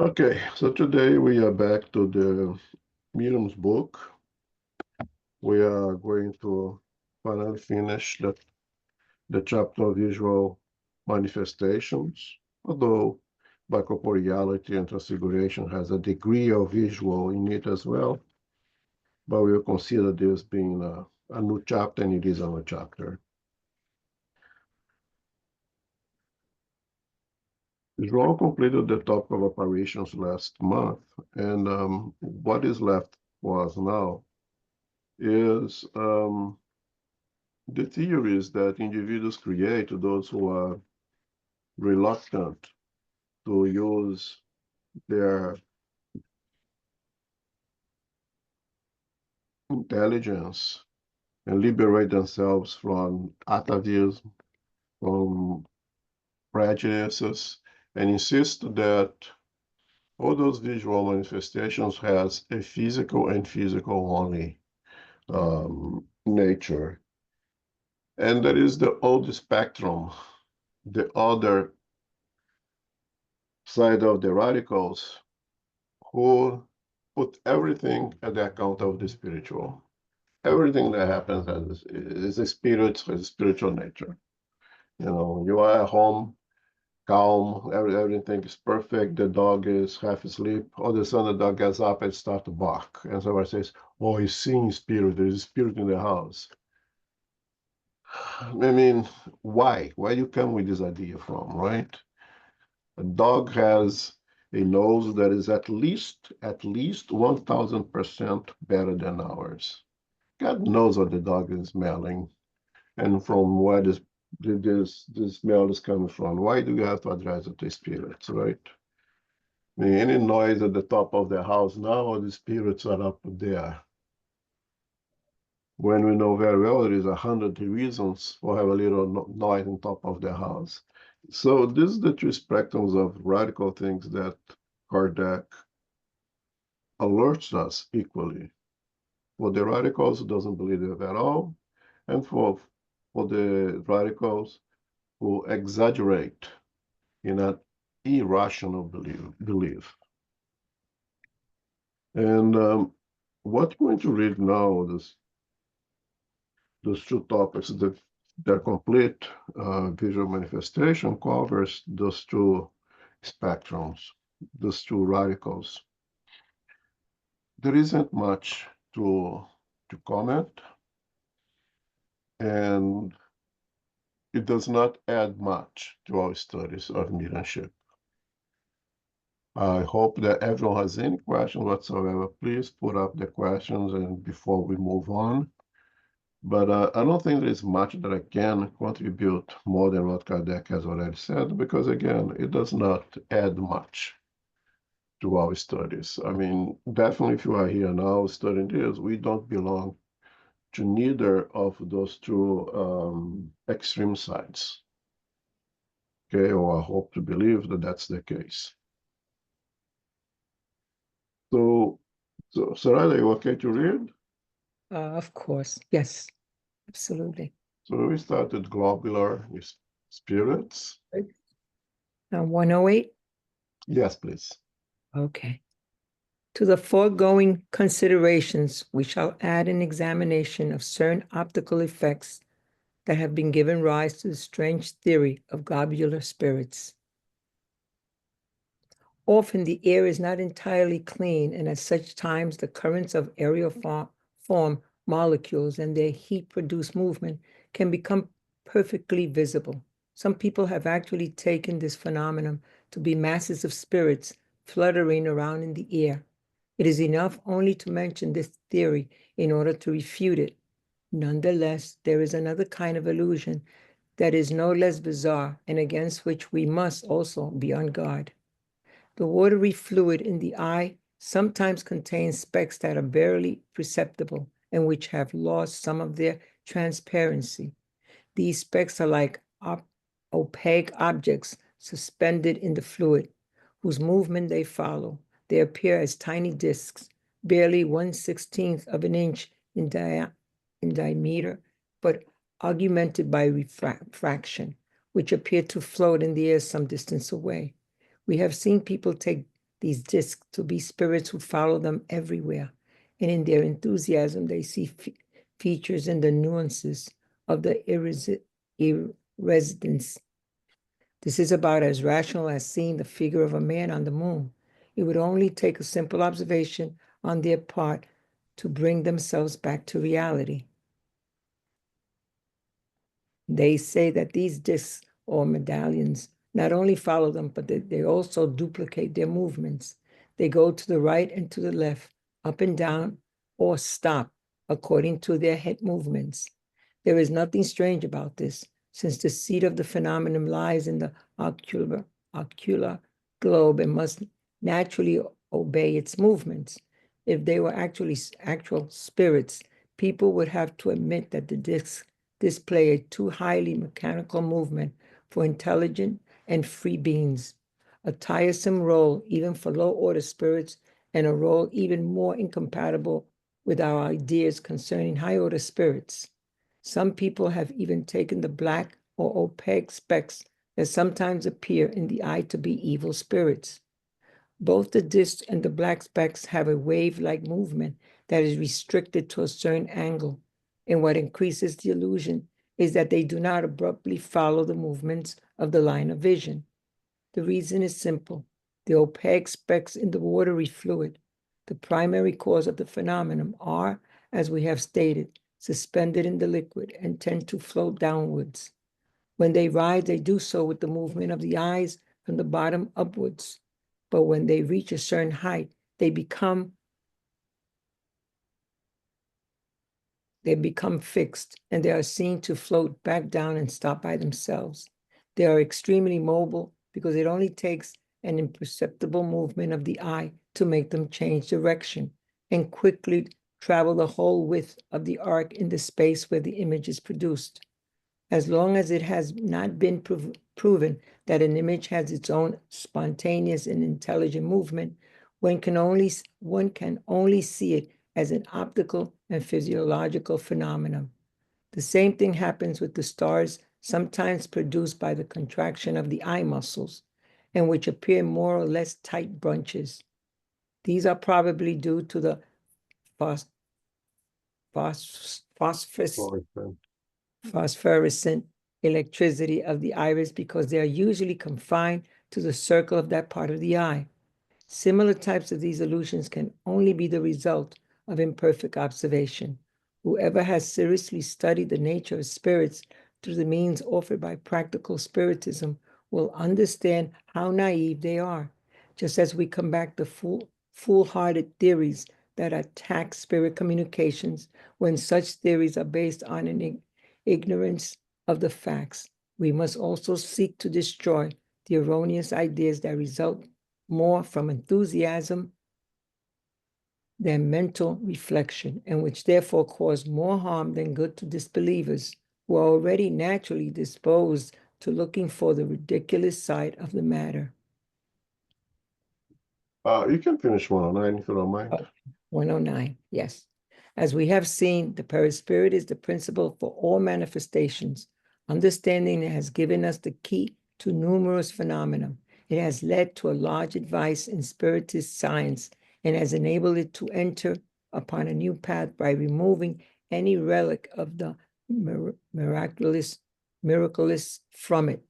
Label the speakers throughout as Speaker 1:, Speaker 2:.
Speaker 1: Okay, so today we are back to the Miriam's book. We are going to finally finish the chapter of visual manifestations, although bicorporeality and transfiguration has a degree of visual in it as well, but we will consider this being a new chapter, and it is a new chapter. João completed the topic of apparitions last month, and what is left for us now is the theories that individuals create, those who are reluctant to use their intelligence and liberate themselves from atavism, from prejudices, and insist that all those visual manifestations has a physical and physical only nature. And there is the old spectrum, the other side of the radicals, who put everything at the account of the spiritual. Everything that happens is a spirit, has a spiritual nature. You know, you are at home, calm, everything is perfect, the dog is half asleep, all of a sudden the dog gets up and starts to bark. And somebody says, oh, he's seeing spirit, there's a spirit in the house. I mean, why? Where you come with this idea from, right? A dog has a nose that is at least 1,000% better than ours. God knows what the dog is smelling and from where this smell is coming from. Why do you have to address it to spirits, right? I mean, any noise at the top of the house now, all the spirits are up there. When we know very well there is 100 reasons for have a little noise on top of the house. So this is the two spectrums of radical things that Kardec alerts us equally. For the radicals who doesn't believe it at all, and for the radicals who exaggerate in an irrational belief. And what we're going to read now, those two topics, the complete visual manifestation covers those two spectrums, those two radicals. There isn't much to comment, and it does not add much to our studies of mediumship. I hope that everyone has any questions whatsoever. Please put up the questions and before we move on. But I don't think there is much that I can contribute more than what Kardec has already said, because again, it does not add much to our studies. I mean, definitely if you are here now studying this, we don't belong to neither of those two extreme sides. Okay, or I hope to believe that that's the case. So Sarada, you okay to read?
Speaker 2: Of course, yes, absolutely.
Speaker 1: So we started globular spirits.
Speaker 2: Now 108.
Speaker 1: Yes, please.
Speaker 2: Okay. To the foregoing considerations, we shall add an examination of certain optical effects that have been given rise to the strange theory of globular spirits. Often the air is not entirely clean, and at such times the currents of aerial form molecules and their heat-produced movement can become perfectly visible. Some people have actually taken this phenomenon to be masses of spirits fluttering around in the air. It is enough only to mention this theory in order to refute it. Nonetheless, there is another kind of illusion that is no less bizarre and against which we must also be on guard. The watery fluid in the eye sometimes contains specks that are barely perceptible and which have lost some of their transparency. These specks are like opaque objects suspended in the fluid, whose movement they follow. They appear as tiny discs, barely 1/16th of an inch in diameter, but augmented by refraction, which appear to float in the air some distance away. We have seen people take these discs to be spirits who follow them everywhere, and in their enthusiasm, they see features and the nuances of the irresidence. This is about as rational as seeing the figure of a man on the moon. It would only take a simple observation on their part to bring themselves back to reality. They say that these discs or medallions not only follow them, but they also duplicate their movements. They go to the right and to the left, up and down, or stop according to their head movements. There is nothing strange about this, since the seat of the phenomenon lies in the ocular globe and must naturally obey its movements. If they were actually actual spirits, people would have to admit that the discs display a too highly mechanical movement for intelligent and free beings, a tiresome role even for low-order spirits, and a role even more incompatible with our ideas concerning high-order spirits. Some people have even taken the black or opaque specks that sometimes appear in the eye to be evil spirits. Both the disc and the black specks have a wave-like movement that is restricted to a certain angle, and what increases the illusion is that they do not abruptly follow the movements of the line of vision. The reason is simple. The opaque specks in the watery fluid, the primary cause of the phenomenon, are, as we have stated, suspended in the liquid and tend to float downwards. When they rise, they do so with the movement of the eyes from the bottom upwards. But when they reach a certain height, they become fixed, and they are seen to float back down and stop by themselves. They are extremely mobile because it only takes an imperceptible movement of the eye to make them change direction and quickly travel the whole width of the arc in the space where the image is produced. As long as it has not been proven that an image has its own spontaneous and intelligent movement, one can only see it as an optical and physiological phenomenon. The same thing happens with the stars, sometimes produced by the contraction of the eye muscles, and which appear more or less tight bunches. These are probably due to the phosphorescent electricity of the iris, because they are usually confined to the circle of that part of the eye. Similar types of these illusions can only be the result of imperfect observation. Whoever has seriously studied the nature of spirits through the means offered by practical spiritism will understand how naive they are, just as we come back to foolhardy theories that attack spirit communications when such theories are based on an ignorance of the facts. We must also seek to destroy the erroneous ideas that result more from enthusiasm than mental reflection, and which therefore cause more harm than good to disbelievers who are already naturally disposed to looking for the ridiculous side of the matter.
Speaker 1: You can finish 109 if you don't mind.
Speaker 2: 109, yes. As we have seen, the perispirit is the principle for all manifestations. Understanding it has given us the key to numerous phenomena. It has led to a large advice in spiritist science and has enabled it to enter upon a new path by removing any relic of the miraculous from it.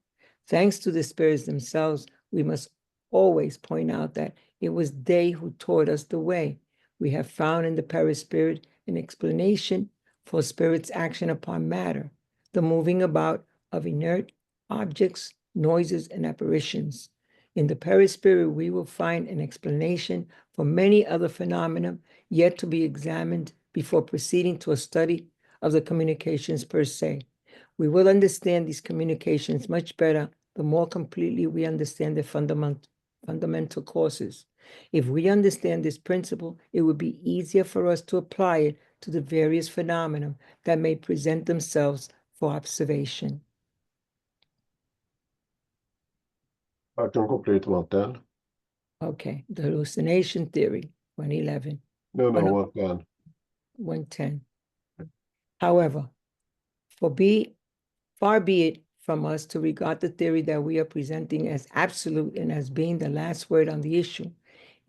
Speaker 2: Thanks to the spirits themselves, we must always point out that it was they who taught us the way. We have found in the perispirit an explanation for spirit's action upon matter, the moving about of inert objects, noises, and apparitions. In the perispirit, we will find an explanation for many other phenomena yet to be examined before proceeding to a study of the communications per se. We will understand these communications much better the more completely we understand their fundamental causes. If we understand this principle, it would be easier for us to apply it to the various phenomena that may present themselves for observation.
Speaker 1: I can complete 110.
Speaker 2: Okay, the hallucination theory, 111.
Speaker 1: No,
Speaker 2: 110. 110. However, far be it from us to regard the theory that we are presenting as absolute and as being the last word on the issue.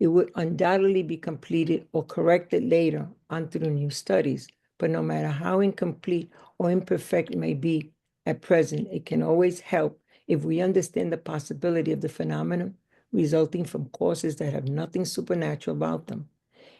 Speaker 2: It would undoubtedly be completed or corrected later on through new studies, but no matter how incomplete or imperfect it may be at present, it can always help if we understand the possibility of the phenomenon resulting from causes that have nothing supernatural about them.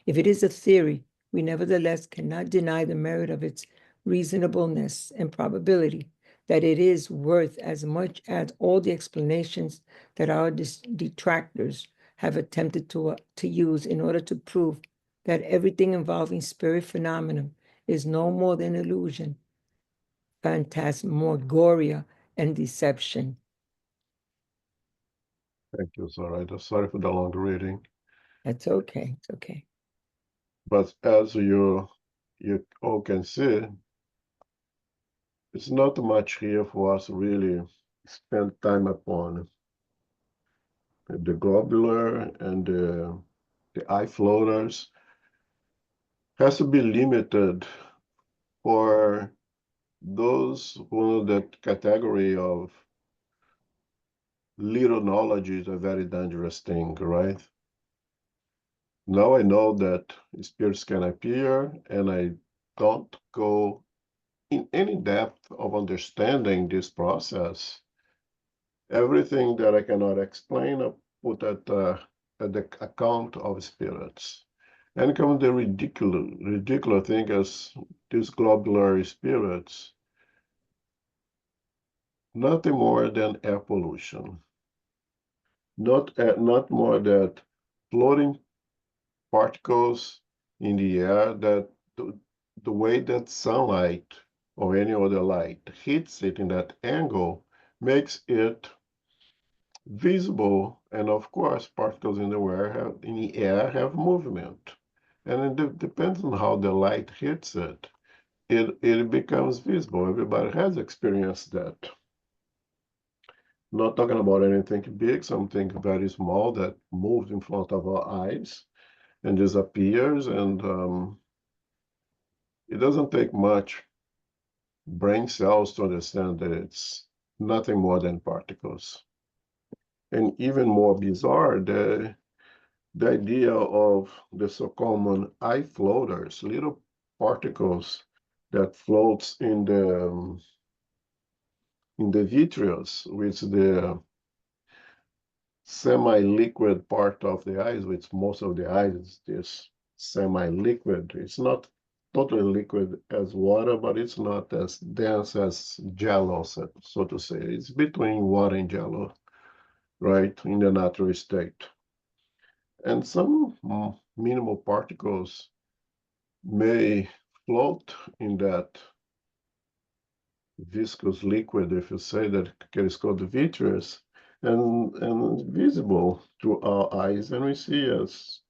Speaker 2: If it is a theory, we nevertheless cannot deny the merit of its reasonableness and probability, that it is worth as much as all the explanations that our detractors have attempted to use in order to prove that everything involving spirit phenomenon is no more than illusion, phantasmagoria, and deception.
Speaker 1: Thank you, Zoraida. Sorry for the long reading.
Speaker 2: That's okay. It's okay.
Speaker 1: But as you all can see, it's not much here for us to really spend time upon. The globular and the eye floaters has to be limited for those who know that category of little knowledge is a very dangerous thing, right? Now I know that spirits can appear, and I don't go in any depth of understanding this process. Everything that I cannot explain, I put at the account of spirits. And come the ridiculous thing as these globular spirits, nothing more than air pollution. Not more than floating particles in the air that the way that sunlight or any other light hits it in that angle makes it visible. And of course, particles in the air have movement. And it depends on how the light hits it, it becomes visible. Everybody has experienced that. Not talking about anything big, something very small that moves in front of our eyes and disappears. And it doesn't take much brain cells to understand that it's nothing more than particles. And even more bizarre, the idea of the so common eye floaters, little particles that floats in the vitreous, which the semi-liquid part of the eyes, which most of the eyes is this semi-liquid. It's not totally liquid as water, but it's not as dense as jello, so to say. It's between water and jello, right, in the natural state. And some minimal particles may float in that viscous liquid, if you say that is called vitreous, and visible to our eyes, and we see as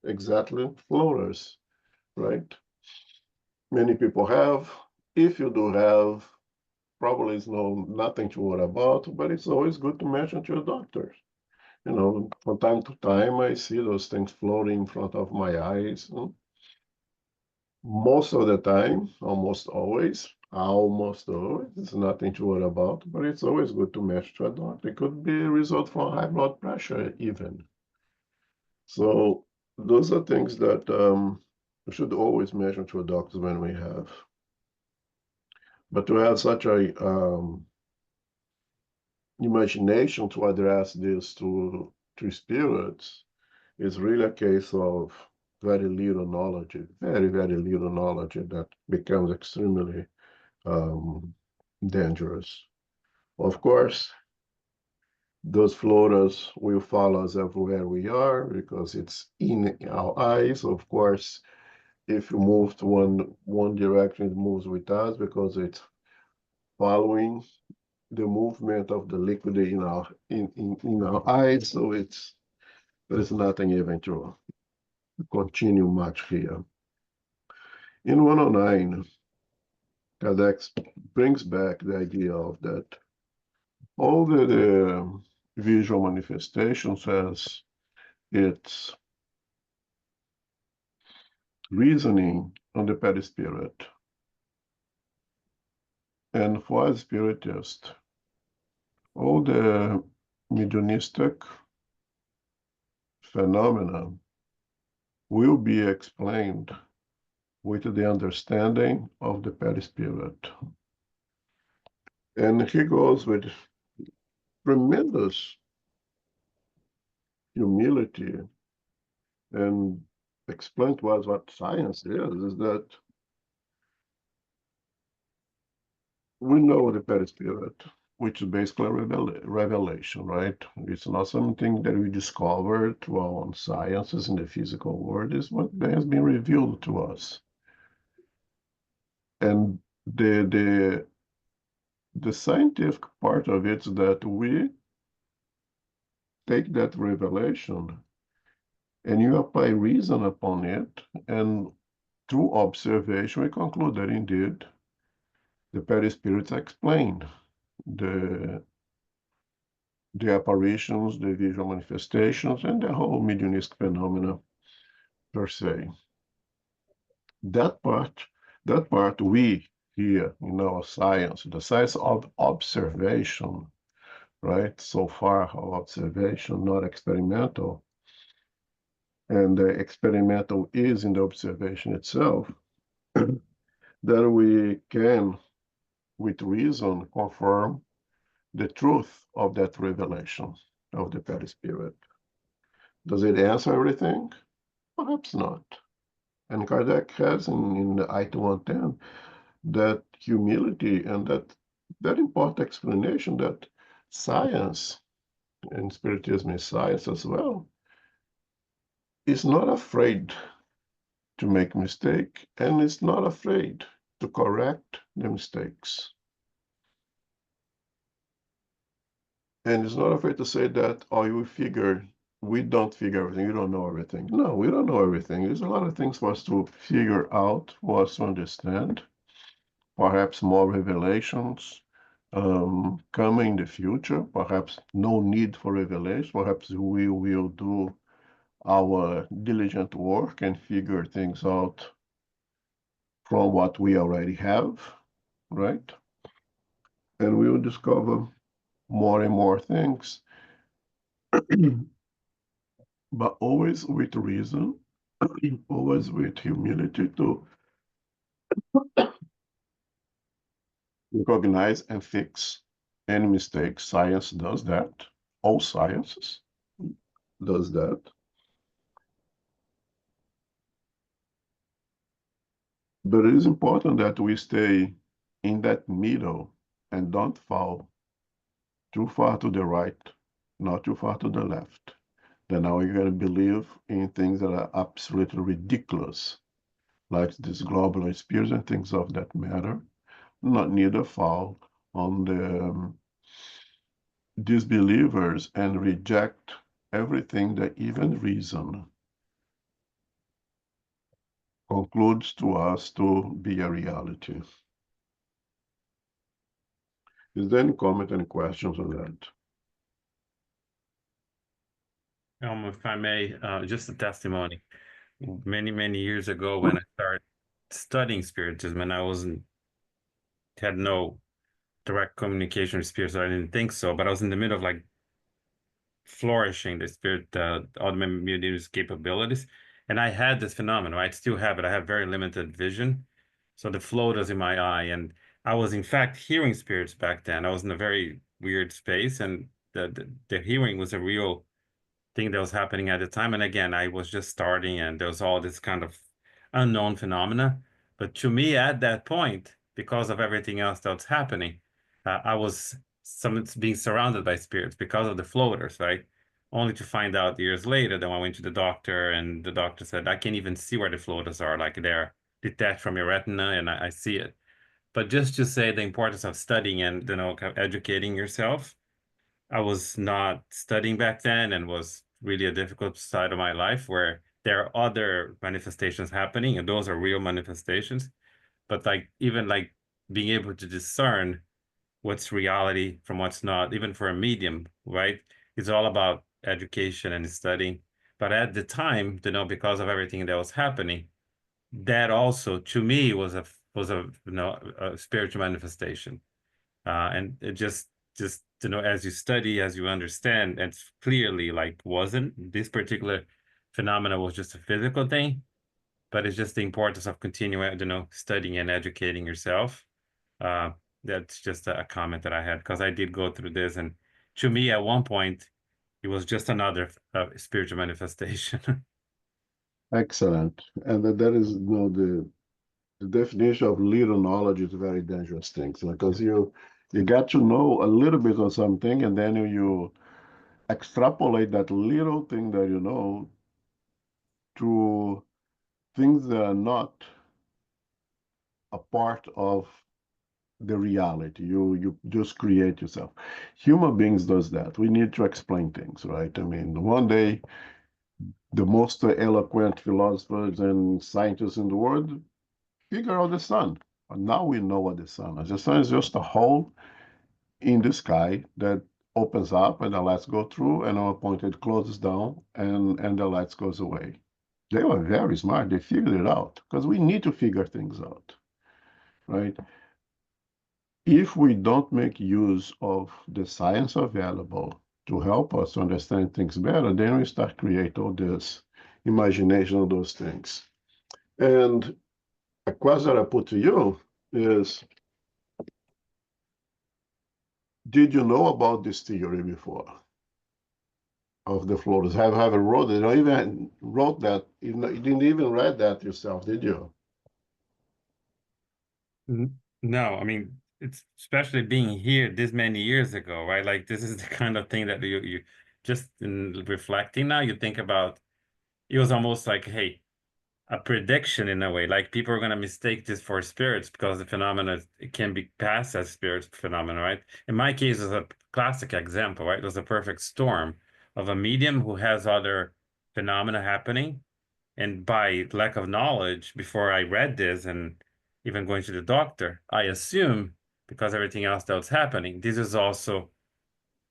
Speaker 1: exactly floaters, right? Many people have. If you do have, probably is nothing to worry about, but it's always good to mention to your doctor. You know, from time to time, I see those things floating in front of my eyes. Most of the time, almost always, it's nothing to worry about, but it's always good to measure to a doctor. It could be a result from high blood pressure even. So those are things that we should always measure to a doctor when we have. But to have such a imagination to address this to spirits is really a case of very little knowledge, very, very little knowledge that becomes extremely dangerous. Of course, those floaters will follow us everywhere we are because it's in our eyes. Of course, if you move to one direction, it moves with us because it's following the movement of the liquid in our eyes. So there's nothing even to continue much here. In 109, Kardec brings back the idea of that all the visual manifestations has its reasoning on the perispirit. And for a spiritist, all the mediumistic phenomena will be explained with the understanding of the perispirit. And he goes with tremendous humility and explain to us what science is that we know the perispirit, which is basically revelation, right? It's not something that we discovered through our own sciences in the physical world, it's what has been revealed to us. And the scientific part of it is that we take that revelation and you apply reason upon it, and through observation, we conclude that indeed the perispirits explain the apparitions, the visual manifestations, and the whole mediumistic phenomena per se. That part we here in our science, the science of observation, right? So far, of observation, not experimental, and the experimental is in the observation itself, then we can, with reason, confirm the truth of that revelation of the perispirit. Does it answer everything? Perhaps not. And Kardec has in the I-110 that humility and that very important explanation that science, and Spiritism is science as well, is not afraid to make mistake and is not afraid to correct the mistakes. And is not afraid to say that, oh, we don't figure everything, you don't know everything. No, we don't know everything. There's a lot of things for us to figure out, for us to understand, perhaps more revelations coming in the future, perhaps no need for revelation, perhaps we will do our diligent work and figure things out from what we already have, right? And we will discover more and more things, but always with reason, always with humility to recognize and fix any mistakes. Science does that. All sciences does that. But it is important that we stay in that middle and don't fall too far to the right, not too far to the left. Then now you're going to believe in things that are absolutely ridiculous, like this global experience and things of that matter. Not neither fall on the disbelievers and reject everything that even reason concludes to us to be a reality. Is there any comment, any questions on that?
Speaker 3: If I may, just a testimony. Many, many years ago, when I started studying spiritism, and I had no direct communication with spirits, I didn't think so, but I was in the middle of like flourishing the spirit, all the medium's capabilities. And I had this phenomenon. I still have it. I have very limited vision. So the float was in my eye. And I was, in fact, hearing spirits back then. I was in a very weird space. And the hearing was a real thing that was happening at the time. And again, I was just starting, and there was all this kind of unknown phenomena. But to me, at that point, because of everything else that was happening, I was being surrounded by spirits because of the floaters, right? Only to find out years later that when I went to the doctor, and the doctor said, I can't even see where the floaters are, like they're detached from your retina, and I see it. But just to say the importance of studying and kind of educating yourself. I was not studying back then, and was really a difficult side of my life where there are other manifestations happening, and those are real manifestations. But like even like being able to discern what's reality from what's not, even for a medium, right? It's all about education and studying. But at the time, because of everything that was happening, that also to me was a a spiritual manifestation. And it just as you study, as you understand, it's clearly like wasn't this particular phenomena was just a physical thing, but it's just the importance of continuing, studying and educating yourself. That's just a comment that I had, because I did go through this, and to me, at one point, it was just another spiritual manifestation.
Speaker 1: Excellent. And that is, the definition of little knowledge is a very dangerous thing, because you get to know a little bit of something, and then you extrapolate that little thing that you know to things that are not a part of the reality. You just create yourself. Human beings does that. We need to explain things, right? I mean, one day the most eloquent philosophers and scientists in the world figure out the sun. And now we know what the sun is. The sun is just a hole in the sky that opens up and the lights go through, and at one point it closes down and the lights goes away. They were very smart. They figured it out, because we need to figure things out, right? If we don't make use of the science available to help us understand things better, then we start create all this imagination of those things. And a question that I put to you is, did you know about this theory before of the floaters? Have you wrote it? Or even wrote that? You didn't even read that yourself, did you?
Speaker 3: No, I mean, it's especially being here this many years ago, right? Like, this is the kind of thing that you just in reflecting now, you think about, it was almost like, hey, a prediction in a way. Like, people are going to mistake this for spirits because the phenomena, it can be passed as spirits phenomena, right? In my case, it's a classic example, right? It was a perfect storm of a medium who has other phenomena happening. And by lack of knowledge, before I read this and even going to the doctor, I assume, because everything else that was happening, this is also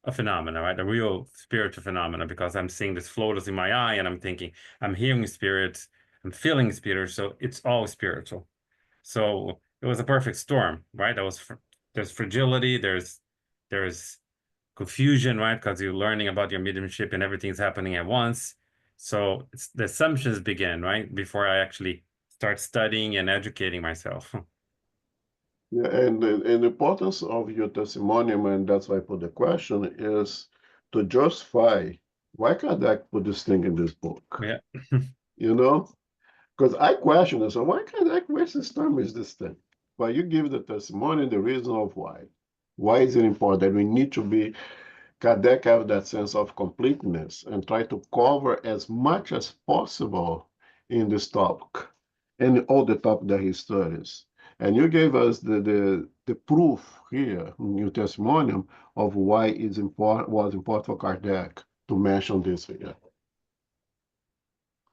Speaker 3: a phenomena, right? A real spiritual phenomena, because I'm seeing these floaters in my eye and I'm thinking, I'm hearing spirits, I'm feeling spirits, so it's all spiritual. So it was a perfect storm, right? There's fragility, there's confusion, right? Because you're learning about your mediumship and everything's happening at once. So the assumptions begin, right? Before I actually start studying and educating myself.
Speaker 1: Yeah, and the importance of your testimonium, and that's why I put the question, is to justify why Kardec put this thing in this book.
Speaker 3: Yeah.
Speaker 1: You know? Because I question it, so why Kardec waste his time with this thing? But you give the testimony, the reason of why. Why is it important? We need to be, Kardec have that sense of completeness and try to cover as much as possible in this topic and all the topic that he studies. And you gave us the proof here in your testimonium of why it's important, was important for Kardec to mention this here.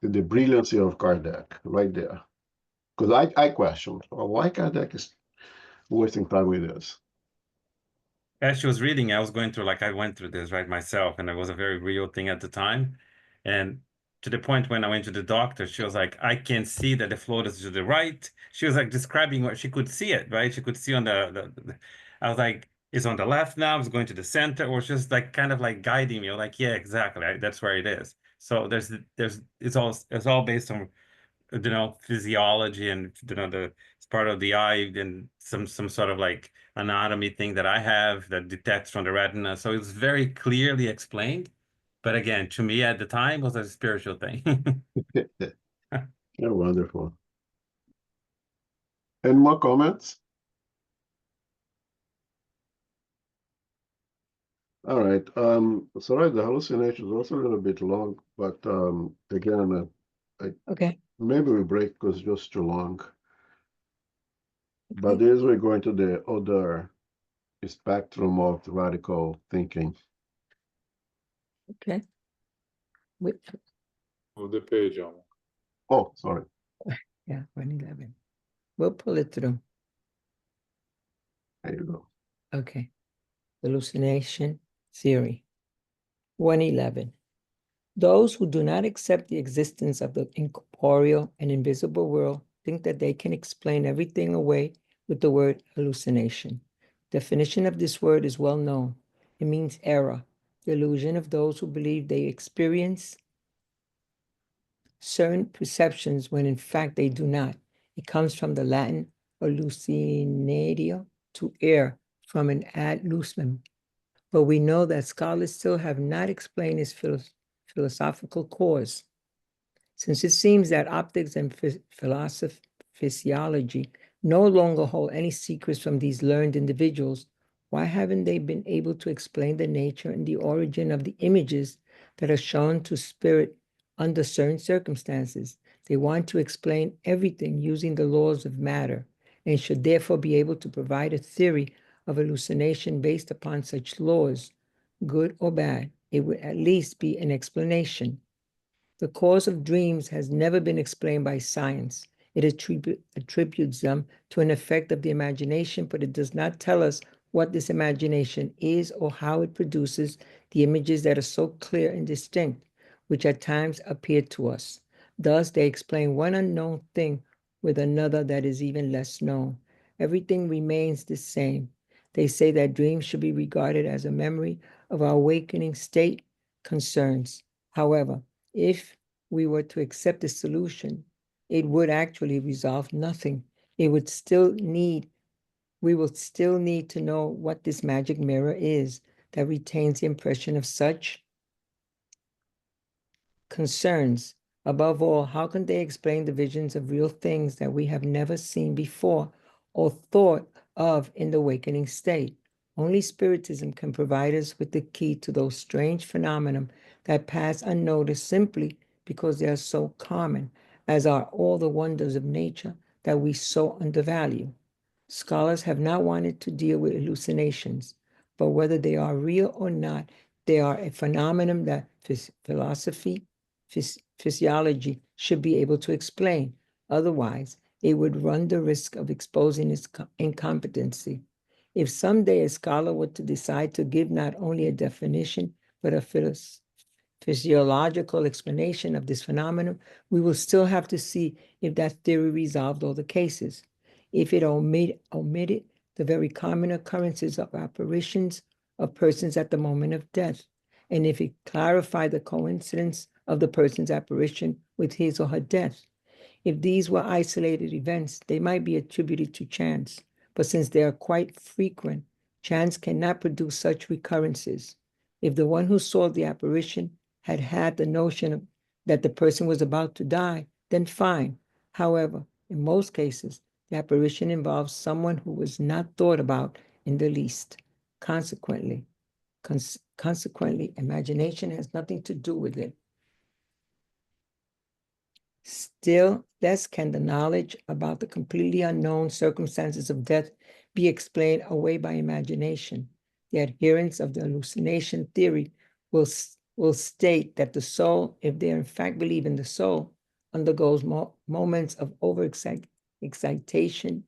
Speaker 1: The brilliancy of Kardec right there. Because I question why Kardec is wasting time with this.
Speaker 3: As she was reading, I was going through, like, I went through this, right, myself, and it was a very real thing at the time. And to the point when I went to the doctor, she was like, I can see that the float is to the right. She was like describing what she could see it, right? She could see on I was like, it's on the left now, it's going to the center, or just like kind of like guiding me. I was like, yeah, exactly. That's where it is. So it's all based on, physiology, and it's part of the eye, and some sort of like anatomy thing that I have that detects from the retina. So it's very clearly explained. But again, to me at the time, it was a spiritual thing.
Speaker 1: Yeah, wonderful. Any more comments? All right. Sorry, the hallucination is also a little bit long, but again,
Speaker 2: Okay.
Speaker 1: maybe we break because it's just too long. But this we're going to the other spectrum of radical thinking.
Speaker 2: Okay. Wait,
Speaker 4: Move the page on.
Speaker 1: Oh, sorry.
Speaker 2: yeah, 111. We'll pull it through.
Speaker 1: There you go.
Speaker 2: Okay. Hallucination theory. 111. Those who do not accept the existence of the incorporeal and invisible world think that they can explain everything away with the word hallucination. Definition of this word is well known. It means error, the illusion of those who believe they experience certain perceptions when in fact they do not. It comes from the Latin hallucinatio, to err, from an ad lucem. But we know that scholars still have not explained its philosophical cause. Since it seems that optics and physiology no longer hold any secrets from these learned individuals, why haven't they been able to explain the nature and the origin of the images that are shown to spirit under certain circumstances? They want to explain everything using the laws of matter and should therefore be able to provide a theory of hallucination based upon such laws, good or bad. It would at least be an explanation. The cause of dreams has never been explained by science. It attributes them to an effect of the imagination, but it does not tell us what this imagination is or how it produces the images that are so clear and distinct, which at times appear to us. Thus, they explain one unknown thing with another that is even less known. Everything remains the same. They say that dreams should be regarded as a memory of our awakening state concerns. However, if we were to accept the solution, it would actually resolve nothing. We will still need to know what this magic mirror is that retains the impression of such concerns. Above all, how can they explain the visions of real things that we have never seen before or thought of in the awakening state? Only Spiritism can provide us with the key to those strange phenomena that pass unnoticed simply because they are so common, as are all the wonders of nature that we so undervalue. Scholars have not wanted to deal with hallucinations, but whether they are real or not, they are a phenomenon that physiology should be able to explain. Otherwise, it would run the risk of exposing its incompetency. If someday a scholar were to decide to give not only a definition, but a physiological explanation of this phenomenon, we will still have to see if that theory resolved all the cases. If it omitted the very common occurrences of apparitions of persons at the moment of death, and if it clarified the coincidence of the person's apparition with his or her death. If these were isolated events, they might be attributed to chance, but since they are quite frequent, chance cannot produce such recurrences. If the one who saw the apparition had had the notion that the person was about to die, then fine. However, in most cases, the apparition involves someone who was not thought about in the least. Consequently, imagination has nothing to do with it. Still less can the knowledge about the completely unknown circumstances of death be explained away by imagination. The adherents of the hallucination theory will state that the soul, if they in fact believe in the soul, undergoes moments of overexcitation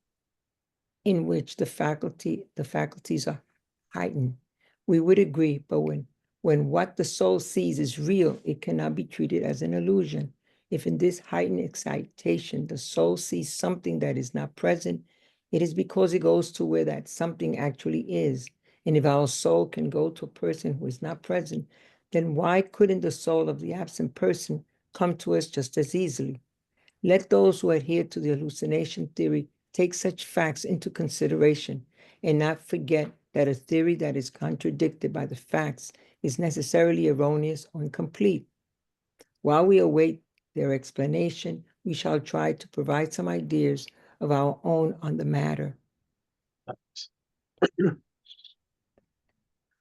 Speaker 2: in which the faculties are heightened. We would agree, but when what the soul sees is real, it cannot be treated as an illusion. If in this heightened excitation, the soul sees something that is not present, it is because it goes to where that something actually is. And if our soul can go to a person who is not present, then why couldn't the soul of the absent person come to us just as easily? Let those who adhere to the hallucination theory take such facts into consideration and not forget that a theory that is contradicted by the facts is necessarily erroneous or incomplete. While we await their explanation, we shall try to provide some ideas of our own on the matter.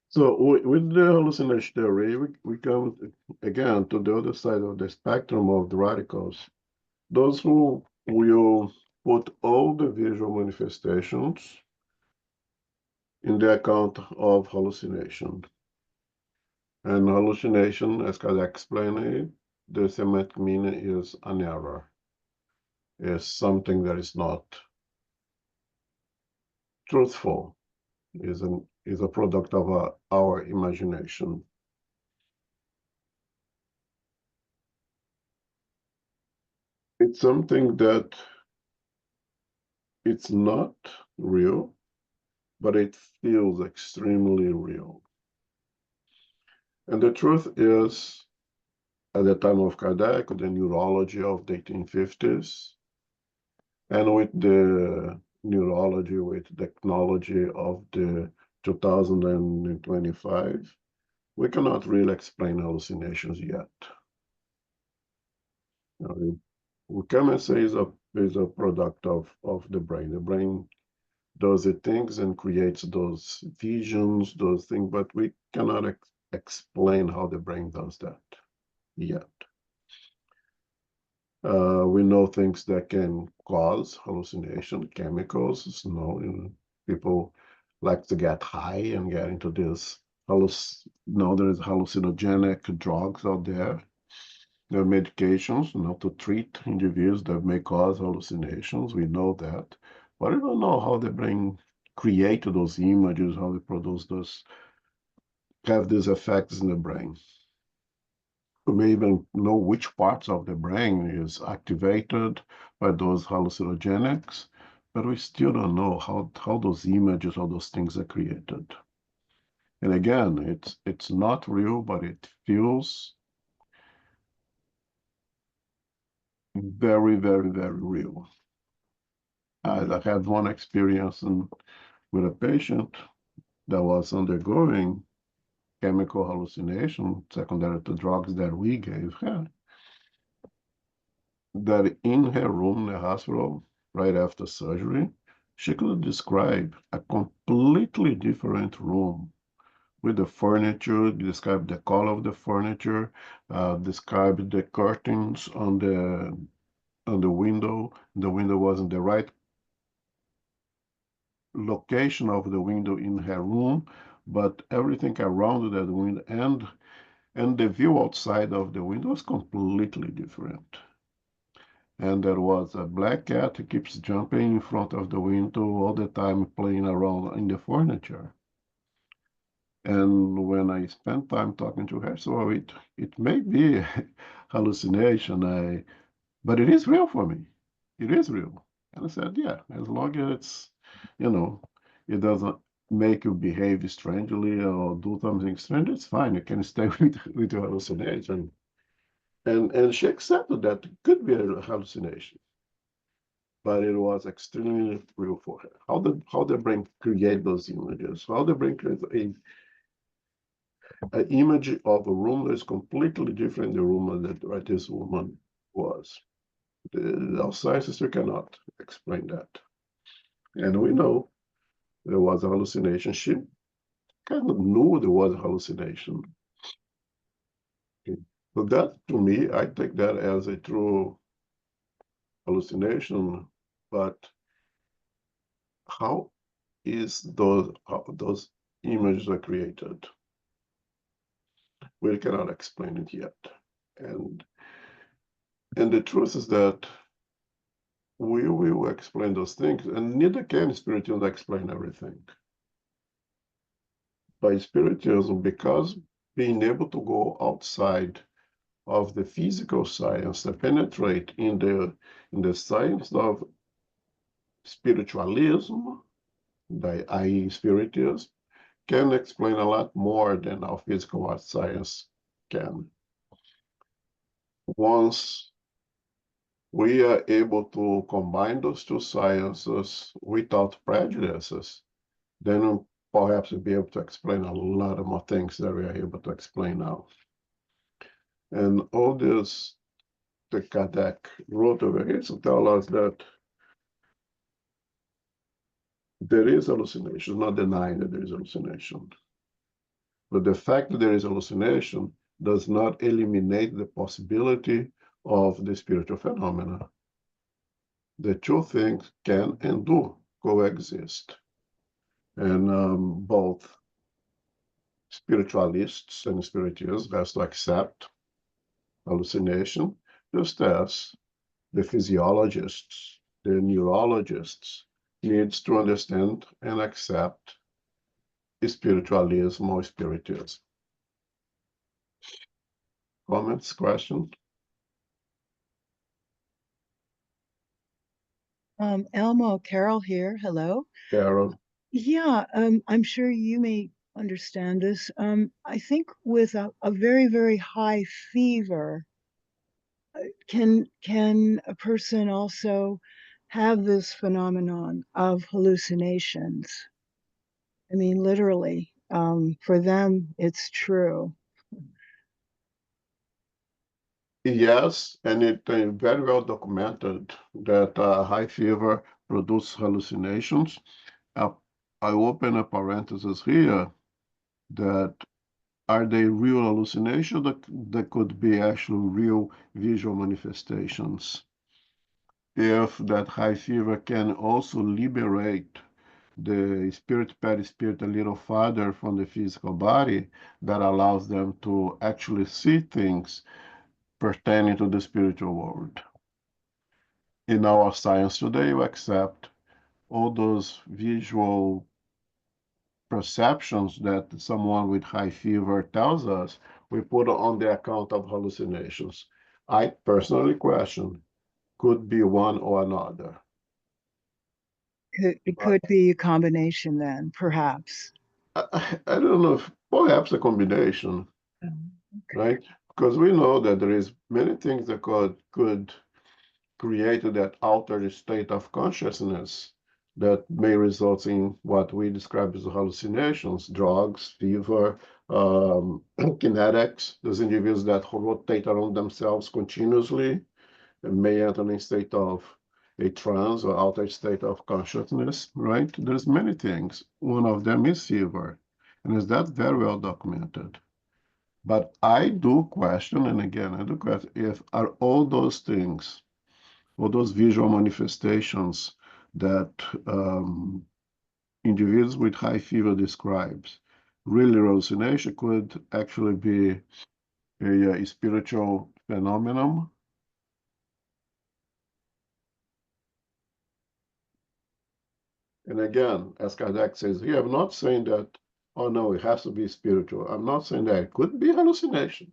Speaker 1: So with the hallucination theory, we come again to the other side of the spectrum of the radicals. Those who will put all the visual manifestations in the account of hallucination. And hallucination, as Kardec explained it, the semantic meaning is an error. Is something that is not truthful, is a product of our imagination. It's something that it's not real, but it feels extremely real. And the truth is at the time of Kardec, the neurology of the 1850s, and with the neurology, with technology of the 2025, we cannot really explain hallucinations yet. We can say is a product of the brain. The brain does the things and creates those visions, those things, but we cannot explain how the brain does that yet. We know things that can cause hallucination, chemicals. People like to get high and get into this. There's hallucinogenic drugs out there. There are medications, to treat individuals that may cause hallucinations. We know that, but we don't know how the brain create those images, how they produce those, have these effects in the brain. We may even know which parts of the brain is activated by those hallucinogenics, but we still don't know how those images, how those things are created. And again, it's not real, but it feels very, very, very real. I had one experience with a patient that was undergoing chemical hallucination secondary to drugs that we gave her, that in her room in the hospital, right after surgery, she could describe a completely different room with the furniture, describe the color of the furniture, describe the curtains on the window. The window was in the right location of the window in her room, but everything around that window and the view outside of the window was completely different. And there was a black cat who keeps jumping in front of the window all the time, playing around in the furniture. And when I spent time talking to her, so it may be hallucination, but it is real for me. It is real. And I said, yeah, as long as it's, it doesn't make you behave strangely or do something strange, it's fine. You can stay with your hallucination. And she accepted that it could be a hallucination, but it was extremely real for her. How the brain create those images? How the brain creates an image of a room that is completely different than the room that this woman was. Our scientists cannot explain that, and we know there was a hallucination. She kind of knew there was a hallucination. So that, to me, I take that as a true hallucination. But how those images are created? We cannot explain it yet. And the truth is that we will explain those things, and neither can spiritualism explain everything. By spiritualism, because being able to go outside of the physical science and penetrate in the science of spiritualism, i.e. spiritism, can explain a lot more than our physical art science can. Once we are able to combine those two sciences without prejudices, then we'll perhaps be able to explain a lot of more things that we are able to explain now. And all this, the Kardec wrote over here to tell us that there is hallucination, not denying that there is hallucination. But the fact that there is hallucination does not eliminate the possibility of the spiritual phenomena. The two things can and do coexist. And both spiritualists and spiritists has to accept hallucination, just as the physiologists, the neurologists needs to understand and accept spiritualism or spiritism. Comments, questions?
Speaker 5: Elmo, Carol here. Hello.
Speaker 1: Carol?
Speaker 5: Yeah, I'm sure you may understand this. I think with a very, very high fever, can a person also have this phenomenon of hallucinations? I mean, literally, for them, it's true.
Speaker 1: Yes, and it very well documented that high fever produces hallucinations. I open a parenthesis here that are they real hallucinations that could be actually real visual manifestations? If that high fever can also liberate the spirit, perispirit a little farther from the physical body, that allows them to actually see things pertaining to the spiritual world. In our science today, we accept all those visual perceptions that someone with high fever tells us, we put on the account of hallucinations. I personally question, could be one or another.
Speaker 5: It could be a combination then, perhaps.
Speaker 1: I don't know if perhaps a combination, right? Because we know that there is many things that could create that altered state of consciousness that may result in what we describe as hallucinations, drugs, fever, kinetics, those individuals that rotate around themselves continuously and may enter in a state of a trance or altered state of consciousness, right? There's many things. One of them is fever, and is that very well documented. But I do question, and again, I do question if are all those things, all those visual manifestations that individuals with high fever describes, really hallucination could actually be a spiritual phenomenon. And again, as Kardec says here, I'm not saying that, oh no, it has to be spiritual. I'm not saying that it could be hallucination,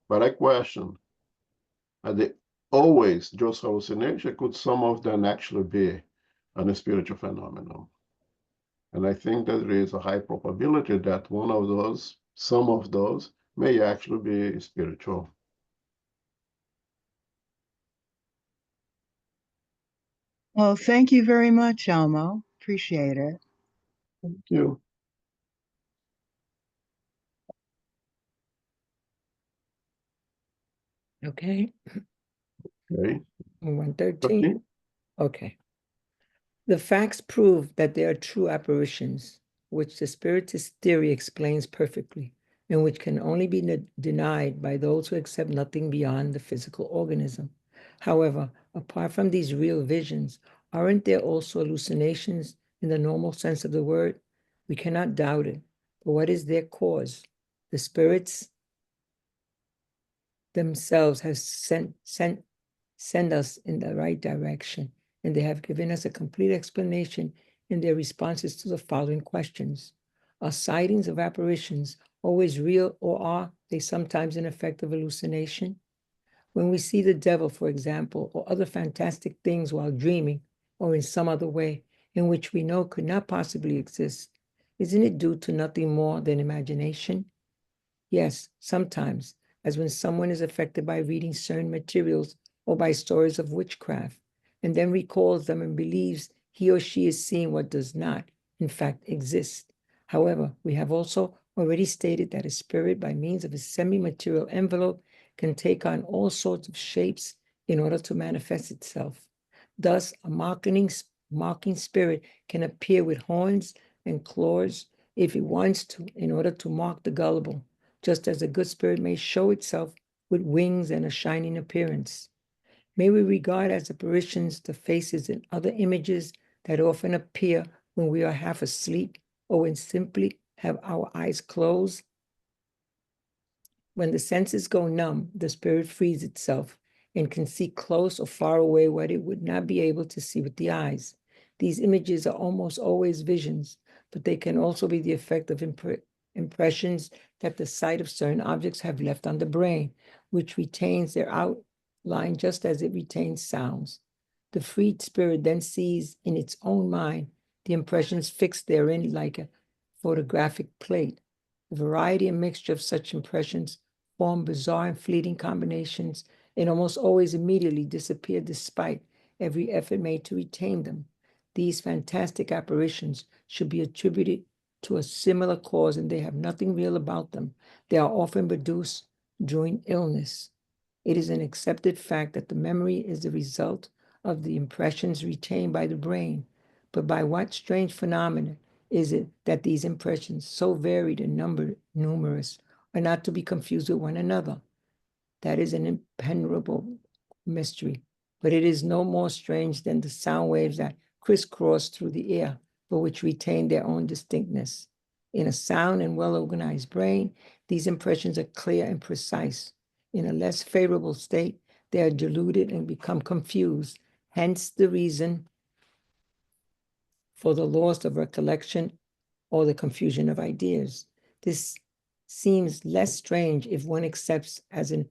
Speaker 1: but I question, are they always just hallucination? Could some of them actually be a spiritual phenomenon? And I think that there is a high probability that one of those, some of those, may actually be spiritual.
Speaker 5: Well, thank you very much, Elmo. Appreciate it.
Speaker 1: Thank you.
Speaker 2: Okay,
Speaker 1: Okay.
Speaker 2: 113. Okay. The facts prove that they are true apparitions, which the spiritist theory explains perfectly, and which can only be denied by those who accept nothing beyond the physical organism. However, apart from these real visions, aren't there also hallucinations in the normal sense of the word? We cannot doubt it. But what is their cause? The spirits themselves have sent us in the right direction, and they have given us a complete explanation in their responses to the following questions. Are sightings of apparitions always real, or are they sometimes an effect of hallucination? When we see the devil, for example, or other fantastic things while dreaming, or in some other way in which we know could not possibly exist, isn't it due to nothing more than imagination? Yes, sometimes, as when someone is affected by reading certain materials or by stories of witchcraft, and then recalls them and believes he or she is seeing what does not, in fact, exist. However, we have also already stated that a spirit, by means of a semi-material envelope, can take on all sorts of shapes in order to manifest itself. Thus, a mocking spirit can appear with horns and claws if it wants to, in order to mock the gullible, just as a good spirit may show itself with wings and a shining appearance. May we regard as apparitions the faces and other images that often appear when we are half asleep or when simply have our eyes closed. When the senses go numb, the spirit frees itself and can see close or far away what it would not be able to see with the eyes. These images are almost always visions, but they can also be the effect of impressions that the sight of certain objects have left on the brain, which retains their outline just as it retains sounds. The freed spirit then sees in its own mind the impressions fixed therein like a photographic plate. The variety and mixture of such impressions form bizarre and fleeting combinations and almost always immediately disappear despite every effort made to retain them. These fantastic apparitions should be attributed to a similar cause, and they have nothing real about them. They are often produced during illness. It is an accepted fact that the memory is the result of the impressions retained by the brain. But by what strange phenomenon is it that these impressions, so varied and numerous, are not to be confused with one another? That is an impenetrable mystery, but it is no more strange than the sound waves that crisscross through the air, but which retain their own distinctness. In a sound and well-organized brain, these impressions are clear and precise. In a less favorable state, they are diluted and become confused. Hence the reason for the loss of recollection or the confusion of ideas. This seems less strange if one accepts as an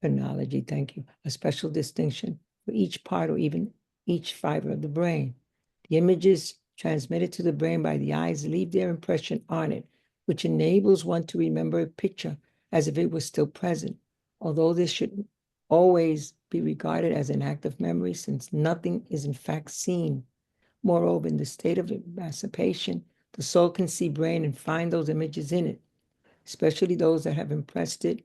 Speaker 2: phenomenology, thank you, a special distinction for each part or even each fiber of the brain. The images transmitted to the brain by the eyes leave their impression on it, which enables one to remember a picture as if it was still present, although this should always be regarded as an act of memory, since nothing is in fact seen. Moreover, in the state of emancipation, the soul can see brain and find those images in it, especially those that have impressed it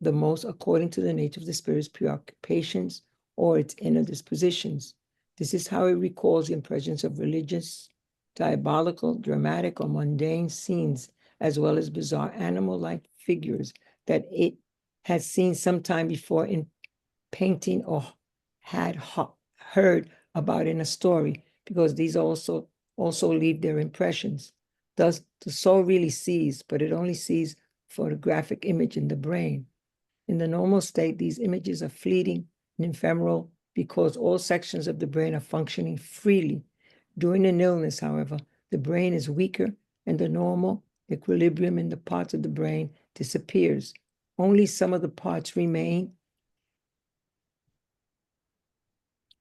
Speaker 2: the most according to the nature of the spirit's preoccupations or its inner dispositions. This is how it recalls the impressions of religious, diabolical, dramatic, or mundane scenes, as well as bizarre animal-like figures that it had seen sometime before in painting or had heard about in a story, because these also leave their impressions. Thus, the soul really sees, but it only sees photographic image in the brain. In the normal state, these images are fleeting and ephemeral because all sections of the brain are functioning freely. During an illness, however, the brain is weaker and the normal equilibrium in the parts of the brain disappears. Only some of the parts remain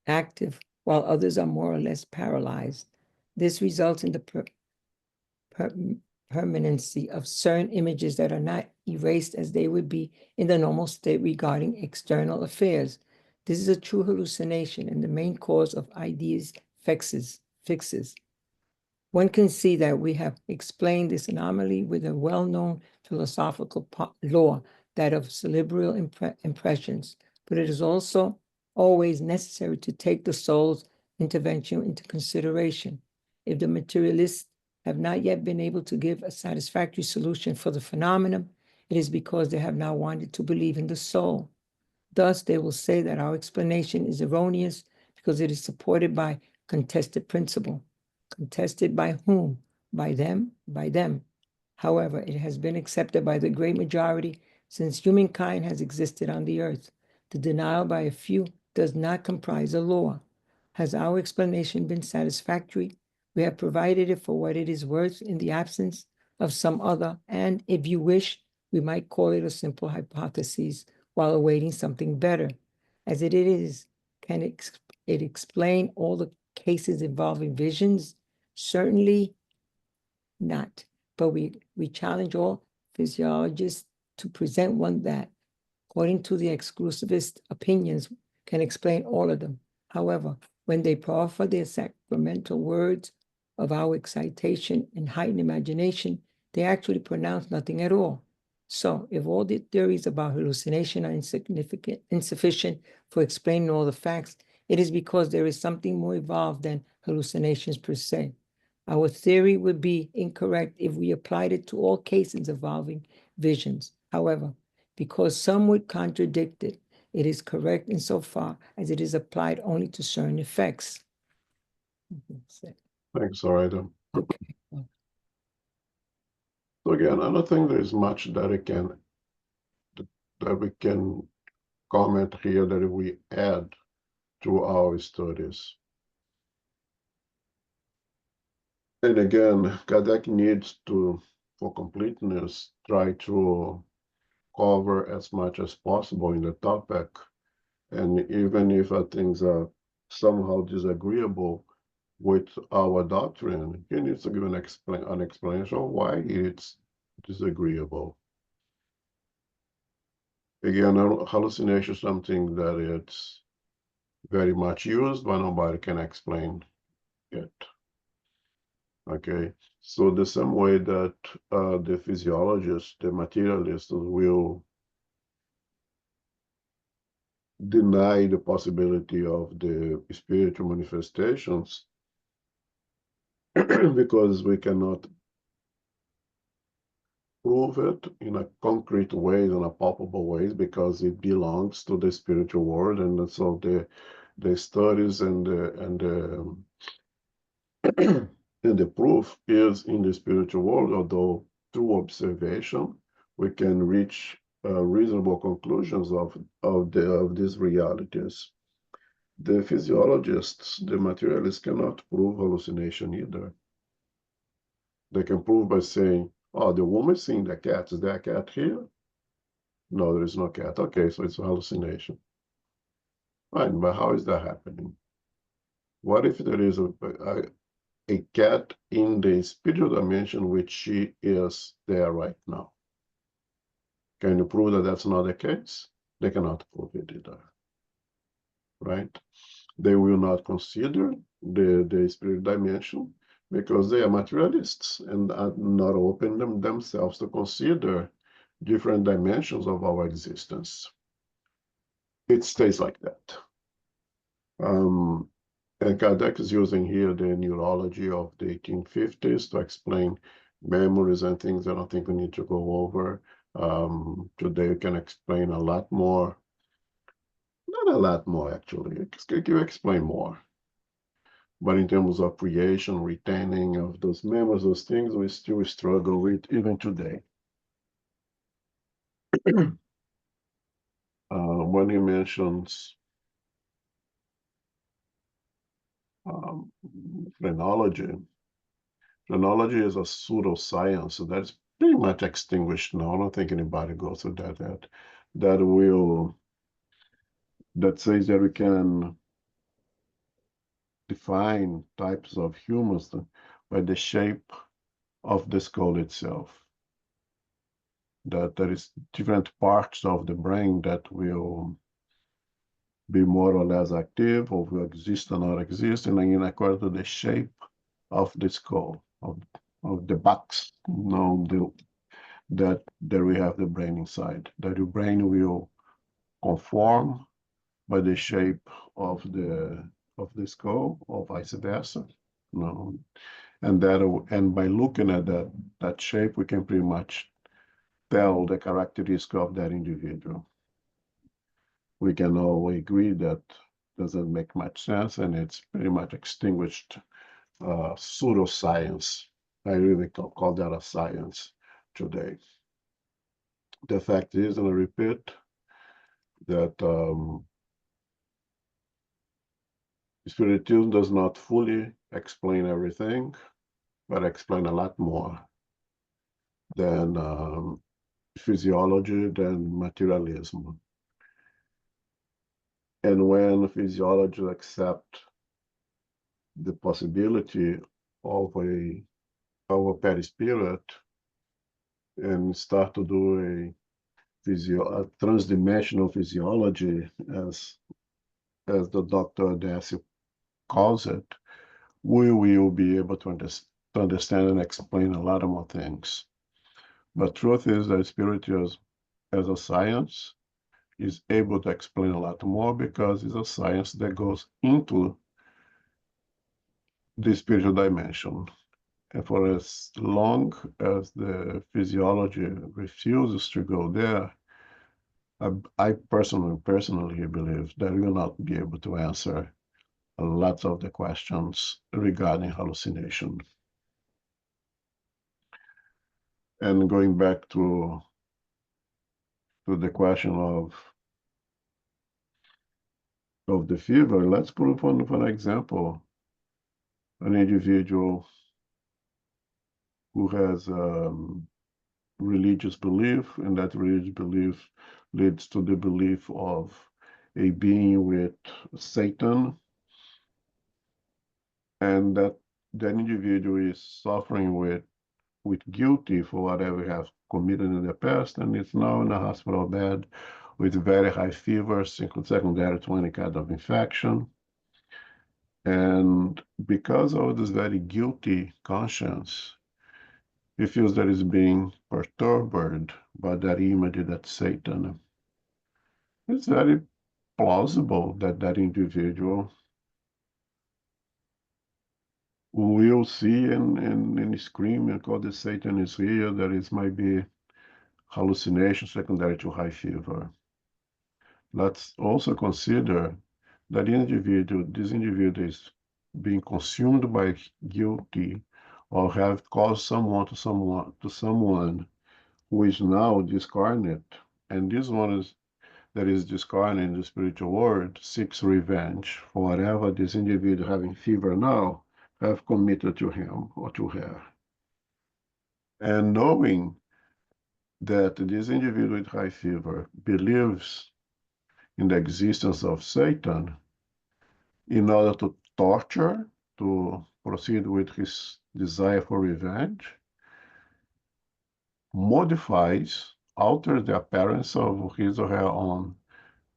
Speaker 2: active, while others are more or less paralyzed. This results in the permanency of certain images that are not erased as they would be in the normal state regarding external affairs. This is a true hallucination and the main cause of ideas fixes. One can see that we have explained this anomaly with a well-known philosophical law, that of cerebral impressions, but it is also always necessary to take the soul's intervention into consideration. If the materialists have not yet been able to give a satisfactory solution for the phenomenon, it is because they have not wanted to believe in the soul. Thus, they will say that our explanation is erroneous because it is supported by contested principle. Contested by whom? By them? By them. However, it has been accepted by the great majority since humankind has existed on the earth. The denial by a few does not comprise a law. Has our explanation been satisfactory? We have provided it for what it is worth in the absence of some other, and if you wish, we might call it a simple hypothesis while awaiting something better. As it is, can it explain all the cases involving visions? Certainly not, but we challenge all physiologists to present one that, according to the exclusivist opinions, can explain all of them. However, when they proffer their sacramental words of our excitation and heightened imagination, they actually pronounce nothing at all. So, if all the theories about hallucination are insufficient for explaining all the facts, it is because there is something more evolved than hallucinations per se. Our theory would be incorrect if we applied it to all cases involving visions. However, because some would contradict it, it is correct insofar as it is applied only to certain effects.
Speaker 1: Thanks, Orida.
Speaker 2: Okay.
Speaker 1: So again, I don't think there is much that we can comment here that we add to our studies. And again, Kardec needs to, for completeness, try to cover as much as possible in the topic. And even if things are somehow disagreeable with our doctrine, he needs to give an explanation of why it's disagreeable. Again, hallucination is something that it's very much used, but nobody can explain it. Okay, so the same way that the physiologists, the materialists will deny the possibility of the spiritual manifestations because we cannot prove it in a concrete way, in a palpable way, because it belongs to the spiritual world, and so the studies and the and the proof is in the spiritual world, although through observation we can reach reasonable conclusions of these realities. The physiologists, the materialists, cannot prove hallucination either. They can prove by saying, "Oh, the woman seeing the cat. Is there a cat here?" No, there is no cat. Okay, so it's a hallucination. Fine, but how is that happening? What if there is a cat in the spiritual dimension, which she is there right now? Can you prove that that's not the case? They cannot prove it either, right? They will not consider the spirit dimension because they are materialists and are not open themselves to consider different dimensions of our existence. It stays like that. And Kardec is using here the neurology of the 1850s to explain memories and things I don't think we need to go over. Today we can explain a lot more. Not a lot more, actually. You explain more. But in terms of creation, retaining of those memories, those things, we still struggle with even today. When he mentions phrenology, phrenology is a pseudoscience that's pretty much extinguished now. I don't think anybody goes through that yet. That says that we can define types of humans by the shape of the skull itself. That there is different parts of the brain that will be more or less active, or will exist or not exist, and in according to the shape of the skull, of the box, that there we have the brain inside. That your brain will conform by the shape of the skull, or vice versa. And by looking at that shape, we can pretty much tell the characteristic of that individual. We can all agree that doesn't make much sense, and it's pretty much extinguished pseudoscience. I really call that a science today. The fact is, and I repeat, that Spiritism does not fully explain everything, but explain a lot more than physiology, than materialism. And when physiology accept the possibility of a perispirit and start to do a transdimensional physiology, as the Dr. Desi calls it, we will be able to understand and explain a lot more things. But truth is that Spiritism, as a science, is able to explain a lot more because it's a science that goes into the spiritual dimension. And for as long as the physiology refuses to go there, I personally believe that we will not be able to answer lots of the questions regarding hallucination. And going back to the question of the fever, let's put for an example, an individual who has religious belief, and that religious belief leads to the belief of a being with Satan, and that individual is suffering with guilty for whatever he has committed in the past, and is now in a hospital bed with very high fever, secondary to any kind of infection. And because of this very guilty conscience, he feels that he's being perturbed by that image, that Satan. It's very plausible that that individual will see and scream and call the Satan is real, that it might be hallucination secondary to high fever. Let's also consider that this individual is being consumed by guilty or have caused someone to someone who is now discarnate. And this one is that is discarnate in the spiritual world seeks revenge for whatever this individual having fever now have committed to him or to her. And knowing that this individual with high fever believes in the existence of Satan, in order to torture, to proceed with his desire for revenge, modifies, alters the appearance of his or her own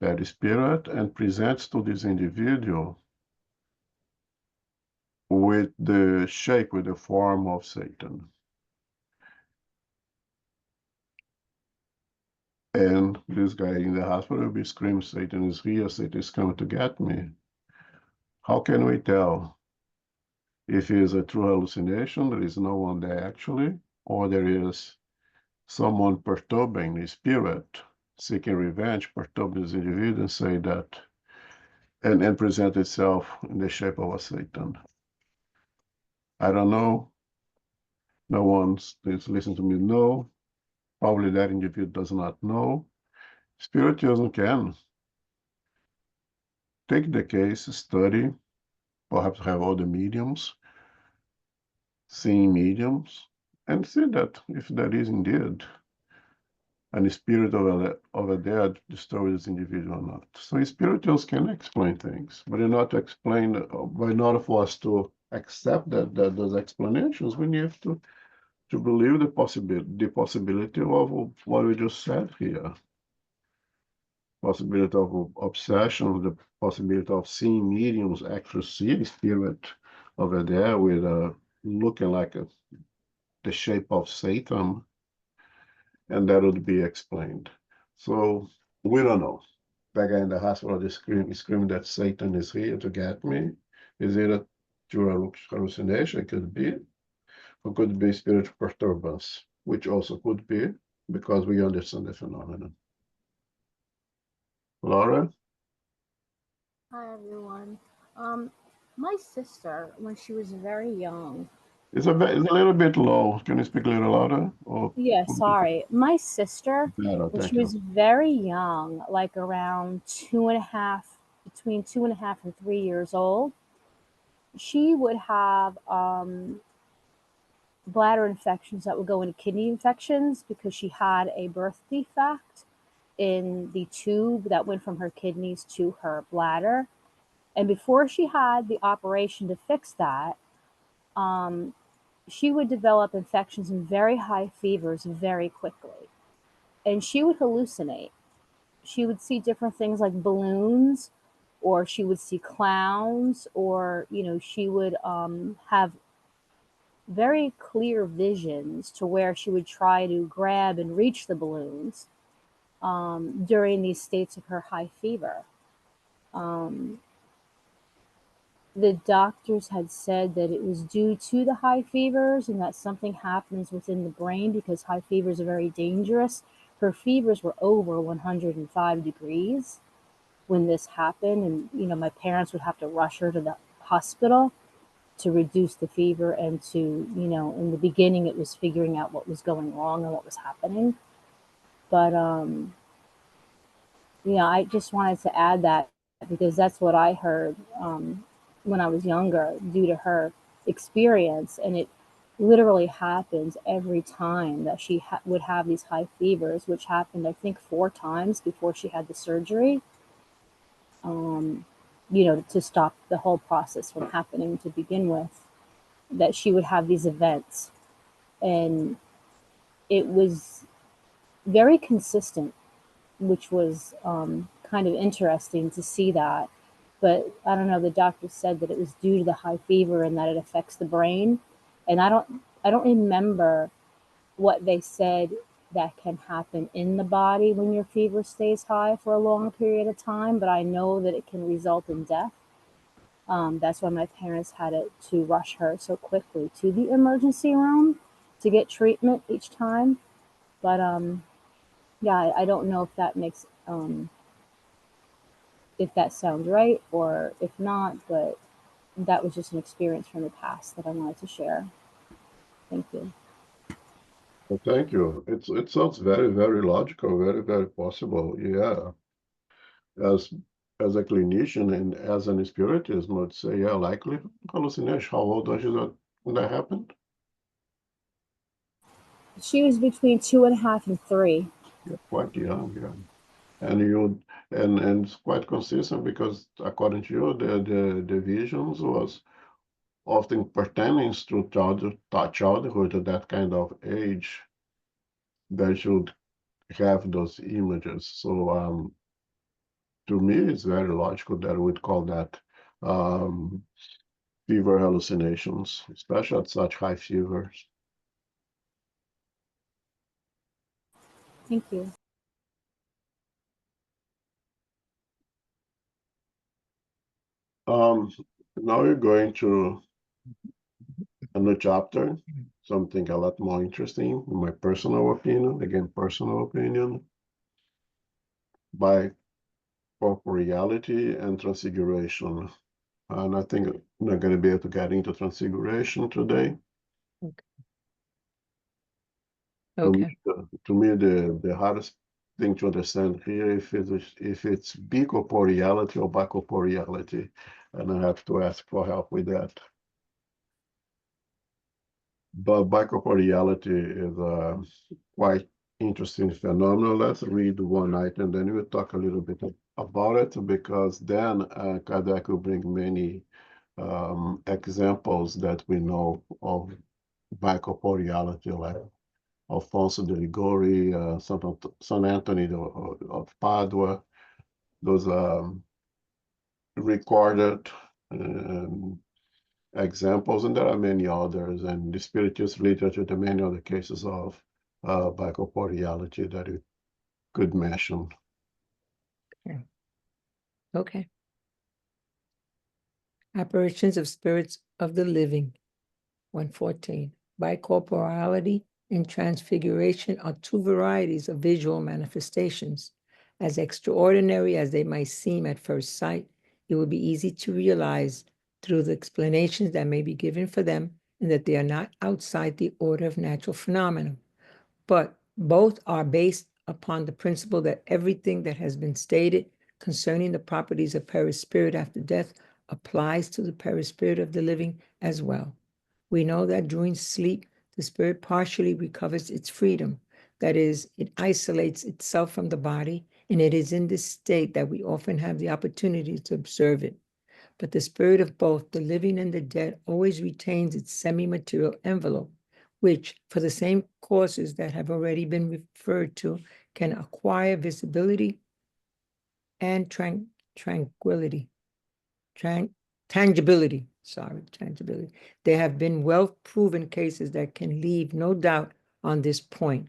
Speaker 1: perispirit and presents to this individual with the shape, with the form of Satan. And this guy in the hospital will be screaming, Satan is here, Satan is coming to get me. How can we tell if it is a true hallucination, there is no one there actually, or there is someone perturbing the spirit, seeking revenge, perturb this individual and say that, and present itself in the shape of a Satan? I don't know. No one is listening to me know. Probably that individual does not know. Spiritism can take the case, study, perhaps have other mediums, seeing mediums, and see that if that is indeed and the spirit of a dead disturbs this individual or not. So spirituals can explain things, but in order to explain, in order for us to accept that those explanations, we need to believe the possibility of what we just said here. Possibility of obsession, the possibility of seeing mediums actually see the spirit over there with looking like the shape of Satan, and that would be explained. So we don't know. That guy in the hospital is screaming that Satan is here to get me. Is it a true hallucination? It could be. Or could be spiritual perturbance, which also could be because we understand the phenomenon. Laura?
Speaker 6: Hi everyone. My sister, when she was very young,
Speaker 1: It's a little bit low. Can you speak a little louder? Or
Speaker 6: yeah, sorry, my sister,
Speaker 1: better,
Speaker 6: when
Speaker 1: thank
Speaker 6: she
Speaker 1: you.
Speaker 6: was very young, like around 2.5, between 2.5 and 3 years old, she would have bladder infections that would go into kidney infections because she had a birth defect in the tube that went from her kidneys to her bladder. And before she had the operation to fix that, she would develop infections and very high fevers very quickly. And she would hallucinate. She would see different things like balloons, or she would see clowns, or, she would have very clear visions to where she would try to grab and reach the balloons during these states of her high fever. The doctors had said that it was due to the high fevers and that something happens within the brain because high fevers are very dangerous. Her fevers were over 105 degrees when this happened. And, my parents would have to rush her to the hospital to reduce the fever and to, in the beginning it was figuring out what was going wrong and what was happening. But, I just wanted to add that because that's what I heard when I was younger due to her experience. And it literally happens every time that she would have these high fevers, which happened, I think, 4 times before she had the surgery, to stop the whole process from happening to begin with, that she would have these events. And it was very consistent which was kind of interesting to see that. But I don't know. The doctor said that it was due to the high fever and that it affects the brain. And I don't remember what they said that can happen in the body when your fever stays high for a long period of time. But I know that it can result in death. That's why my parents had to rush her so quickly to the emergency room to get treatment each time. But yeah, I don't know if that makes if that sounds right or if not, but that was just an experience from the past that I wanted to share. Thank you.
Speaker 1: Well, thank you. It sounds very, very logical, very, very possible. Yeah. As a clinician and as an spiritist, I would say, yeah, likely hallucination. How old was she when that happened?
Speaker 6: She was between 2.5 and 3.
Speaker 1: Yeah, quite young, yeah. And it's quite consistent because according to you, the visions was often pertaining to childhood at that kind of age that should have those images. So to me, it's very logical that we'd call that fever hallucinations, especially at such high fevers.
Speaker 6: Thank you.
Speaker 1: Now we're going to a new chapter, something a lot more interesting, in my personal opinion, again, personal opinion, by corporeality and transfiguration. And I think I'm not going to be able to get into transfiguration today.
Speaker 2: Okay.
Speaker 1: To me, the hardest thing to understand here if it's bicorporeality or bicorporeality, and I have to ask for help with that. But bicorporeality is a quite interesting phenomenon. Let's read one item, then we'll talk a little bit about it, because then Kardec will bring many examples that we know of bicorporeality, like Alfonso de Ligori, St. Anthony of Padua, those recorded examples, and there are many others, and the Spiritist literature, there are many other cases of bicorporeality that you could mention.
Speaker 2: Okay. Apparitions of spirits of the living, 114. Bicorporality and transfiguration are two varieties of visual manifestations. As extraordinary as they might seem at first sight, it will be easy to realize through the explanations that may be given for them, and that they are not outside the order of natural phenomena. But both are based upon the principle that everything that has been stated concerning the properties of perispirit after death applies to the perispirit of the living as well. We know that during sleep, the spirit partially recovers its freedom. That is, it isolates itself from the body, and it is in this state that we often have the opportunity to observe it. But the spirit of both the living and the dead always retains its semi-material envelope, which, for the same causes that have already been referred to, can acquire visibility and tangibility. There have been well-proven cases that can leave no doubt on this point.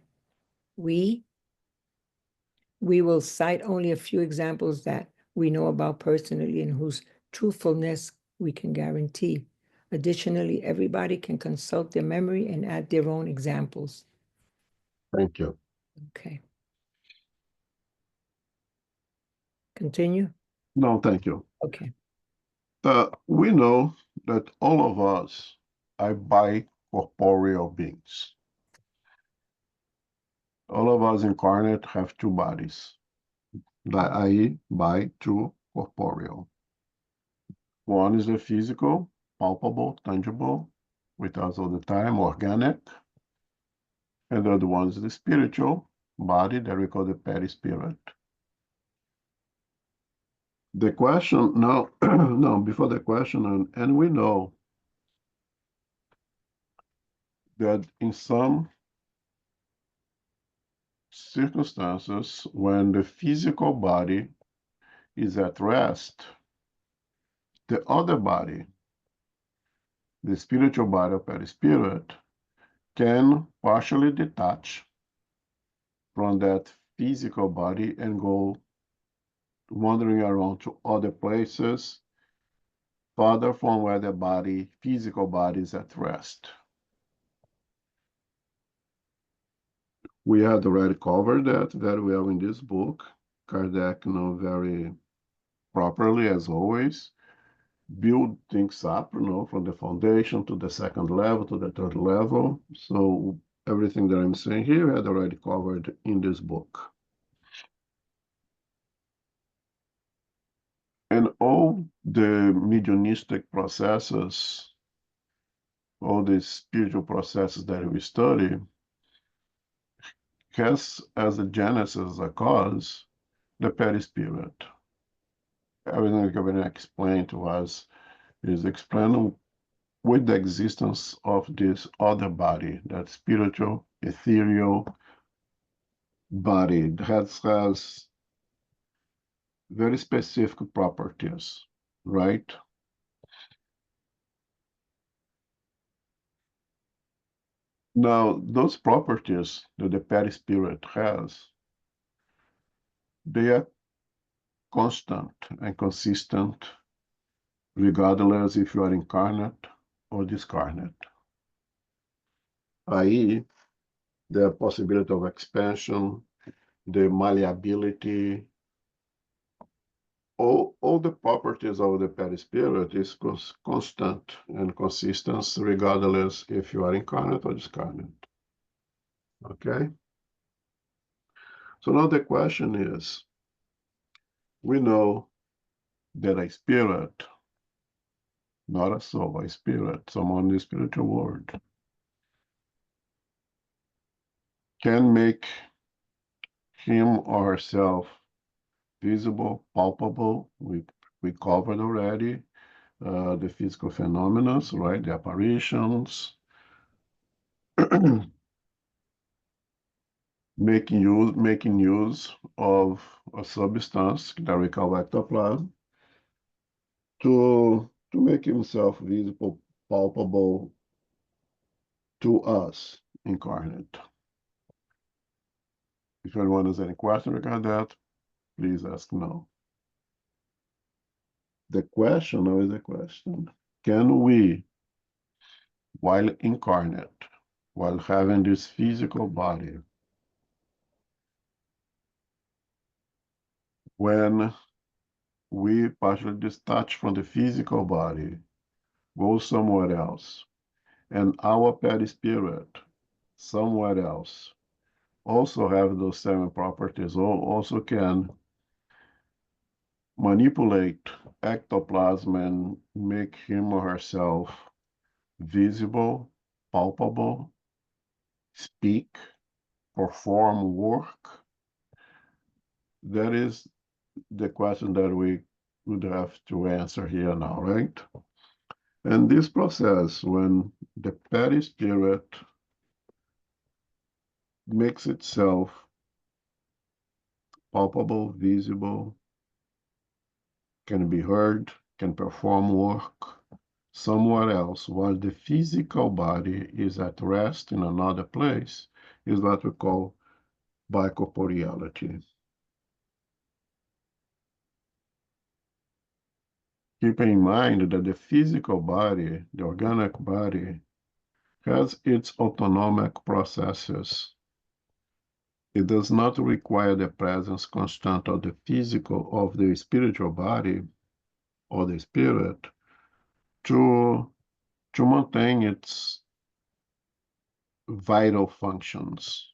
Speaker 2: We will cite only a few examples that we know about personally and whose truthfulness we can guarantee. Additionally, everybody can consult their memory and add their own examples.
Speaker 1: Thank you.
Speaker 2: Okay. Continue?
Speaker 1: No, thank you.
Speaker 2: Okay.
Speaker 1: We know that all of us are bicorporeal beings. All of us incarnate have two bodies, i.e., two corporeal. One is the physical, palpable, tangible, with us all the time, organic. And the other one is the spiritual body that we call the perispirit. The question now, no, before the question, and we know that in some circumstances when the physical body is at rest, the other body, the spiritual body or perispirit, can partially detach from that physical body and go wandering around to other places farther from where the body, physical body, is at rest. We had already covered that very well in this book. Kardec, very properly, as always, build things up, from the foundation to the second level to the third level. So everything that I'm saying here I had already covered in this book. And all the mediumistic processes, all the spiritual processes that we study, has as a genesis, a cause, the perispirit. Everything that Kevin explained to us is explained with the existence of this other body, that spiritual, ethereal body that has very specific properties, right? Now, those properties that the perispirit has, they are constant and consistent regardless if you are incarnate or discarnate, i.e., the possibility of expansion, the malleability, all the properties of the perispirit is constant and consistent regardless if you are incarnate or discarnate. Okay? So now the question is, we know that a spirit, not a soul, a spirit, someone in the spiritual world, can make him or herself visible, palpable. We covered already the physical phenomena, right? The apparitions, making use of a substance that we call ectoplasm to make himself visible, palpable to us incarnate. If anyone has any question regarding that, please ask now. The question now is the question: can we, while incarnate, while having this physical body, when we partially detach from the physical body, go somewhere else, and our perispirit somewhere else also have those same properties, or also can manipulate ectoplasm and make him or herself visible, palpable, speak, perform work? That is the question that we would have to answer here now, right? And this process, when the perispirit makes itself palpable, visible, can be heard, can perform work somewhere else, while the physical body is at rest in another place, is what we call bicorporeality. Keep in mind that the physical body, the organic body, has its autonomic processes. It does not require the presence constant of the physical, of the spiritual body or the spirit to maintain its vital functions,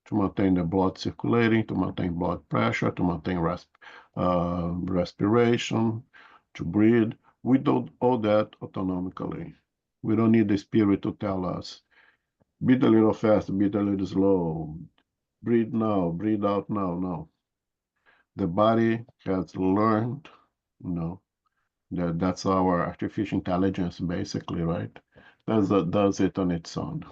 Speaker 1: to maintain the blood circulating, to maintain blood pressure, to maintain respiration, to breathe. We do all that autonomically. We don't need the spirit to tell us, breathe a little fast, breathe a little slow, breathe now, breathe out now. No. The body has learned, that's our artificial intelligence, basically, right? Does it on its own.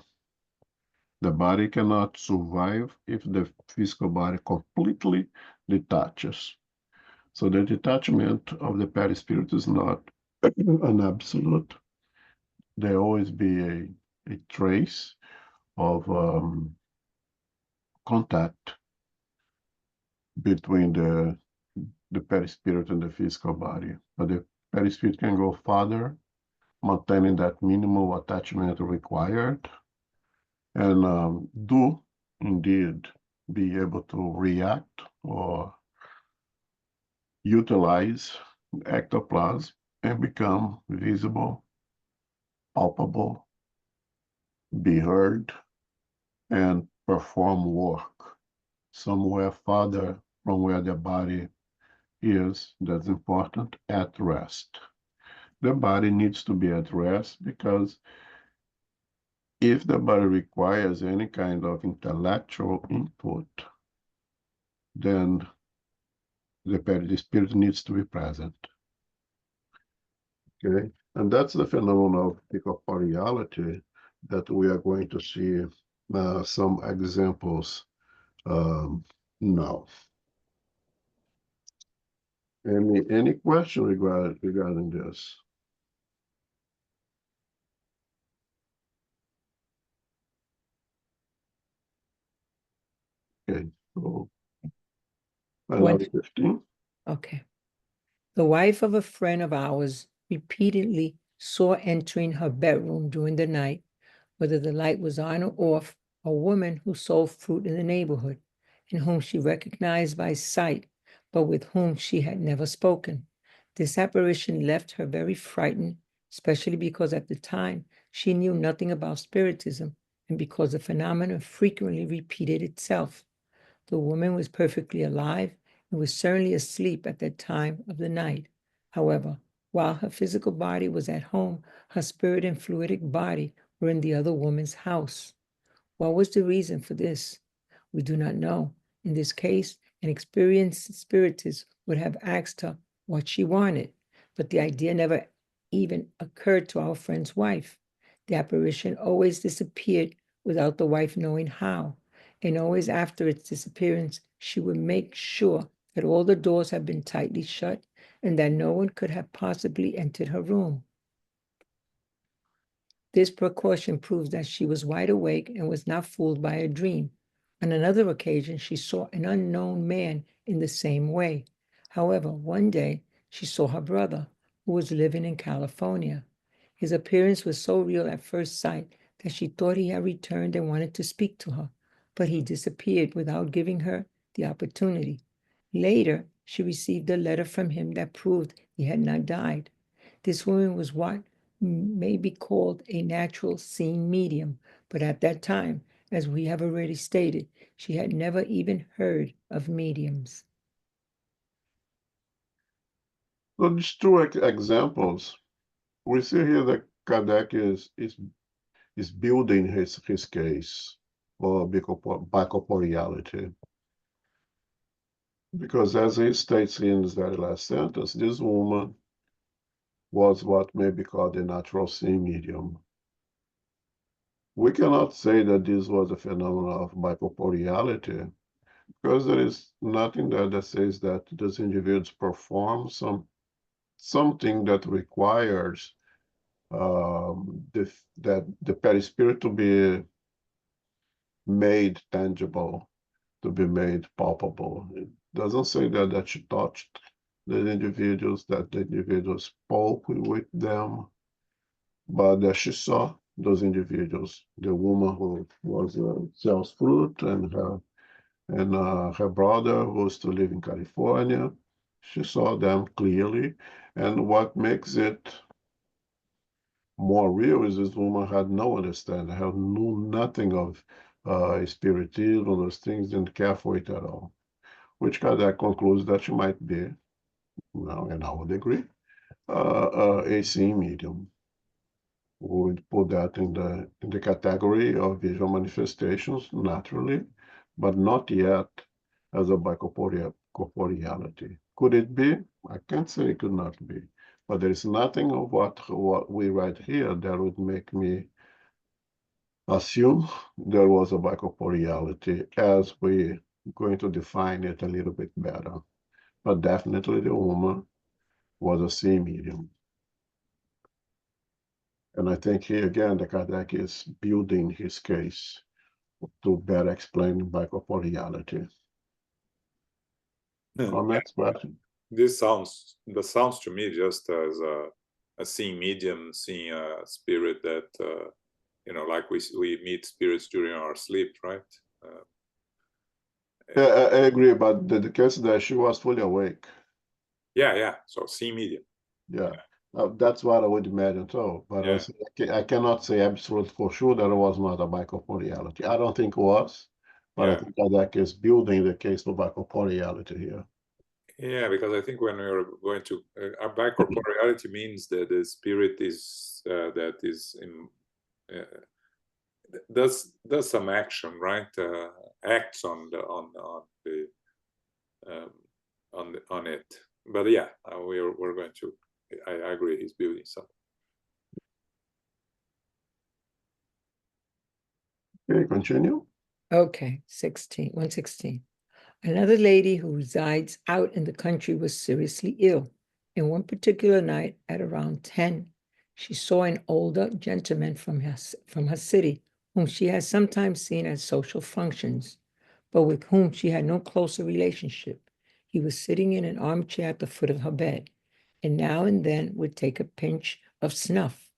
Speaker 1: The body cannot survive if the physical body completely detaches. So the detachment of the perispirit is not an absolute. There always be a trace of contact between the perispirit and the physical body. But the perispirit can go farther, maintaining that minimal attachment required, and do indeed be able to react or utilize ectoplasm and become visible, palpable, be heard, and perform work somewhere farther from where the body is, that's important, at rest. The body needs to be at rest because if the body requires any kind of intellectual input, then the spirit needs to be present. Okay, and that's the phenomenon of corporeality that we are going to see some examples now. Any question regarding this? Okay, so
Speaker 2: What?
Speaker 1: 15.
Speaker 2: Okay. The wife of a friend of ours repeatedly saw entering her bedroom during the night, whether the light was on or off, a woman who sold fruit in the neighborhood and whom she recognized by sight, but with whom she had never spoken. This apparition left her very frightened, especially because at the time she knew nothing about spiritism and because the phenomenon frequently repeated itself. The woman was perfectly alive and was certainly asleep at that time of the night. However, while her physical body was at home, her spirit and fluidic body were in the other woman's house. What was the reason for this? We do not know. In this case, an experienced spiritist would have asked her what she wanted, but the idea never even occurred to our friend's wife. The apparition always disappeared without the wife knowing how, and always after its disappearance, she would make sure that all the doors had been tightly shut and that no one could have possibly entered her room. This precaution proves that she was wide awake and was not fooled by a dream. On another occasion, she saw an unknown man in the same way. However, one day she saw her brother, who was living in California. His appearance was so real at first sight that she thought he had returned and wanted to speak to her, but he disappeared without giving her the opportunity. Later, she received a letter from him that proved he had not died. This woman was what may be called a natural seeing medium, but at that time, as we have already stated, she had never even heard of mediums.
Speaker 1: So these two examples, we see here that Kardec is building his case for bicorporeality. Because as he states in his very last sentence, this woman was what may be called a natural seeing medium. We cannot say that this was a phenomenon of bicorporeality because there is nothing there that says that those individuals perform something that requires that the perispirit to be made tangible, to be made palpable. It doesn't say that she touched the individuals, that the individuals spoke with them, but that she saw those individuals. The woman who was sells fruit and her brother who used to live in California, she saw them clearly. And what makes it more real is this woman had no understanding, knew nothing of spiritism, those things, didn't care for it at all. Which Kardec concludes that she might be, and I would agree, a seeing medium. We would put that in the category of visual manifestations, naturally, but not yet as a bicorporeality. Could it be? I can't say it could not be. But there is nothing of what we write here that would make me assume there was a bicorporeality as we're going to define it a little bit better. But definitely the woman was a sea medium. And I think here again, the Kardec is building his case to better explain bicorporeality. Comments, question?
Speaker 4: This sounds to me just as a seeing medium, seeing a spirit that you know, like we meet spirits during our sleep, right?
Speaker 1: Yeah, I agree, but the case that she was fully awake.
Speaker 4: Yeah. So seeing medium.
Speaker 1: Yeah, that's what I would imagine too. But
Speaker 4: Yeah.
Speaker 1: I cannot say absolute for sure that it was not a bicorporeality. I don't think it was, but I
Speaker 4: Yeah.
Speaker 1: think Kardec is building the case for bicorporeality here.
Speaker 4: Yeah, because I think when we are going to bicorporeality means that the spirit is that is in does some action, right? Acts on it. But yeah, we're going to. I agree. He's building something.
Speaker 1: Okay, continue.
Speaker 2: Okay, 116. Another lady who resides out in the country was seriously ill. And one particular night at around 10, she saw an older gentleman from her city, whom she had sometimes seen at social functions, but with whom she had no closer relationship. He was sitting in an armchair at the foot of her bed, and now and then would take a pinch of snuff.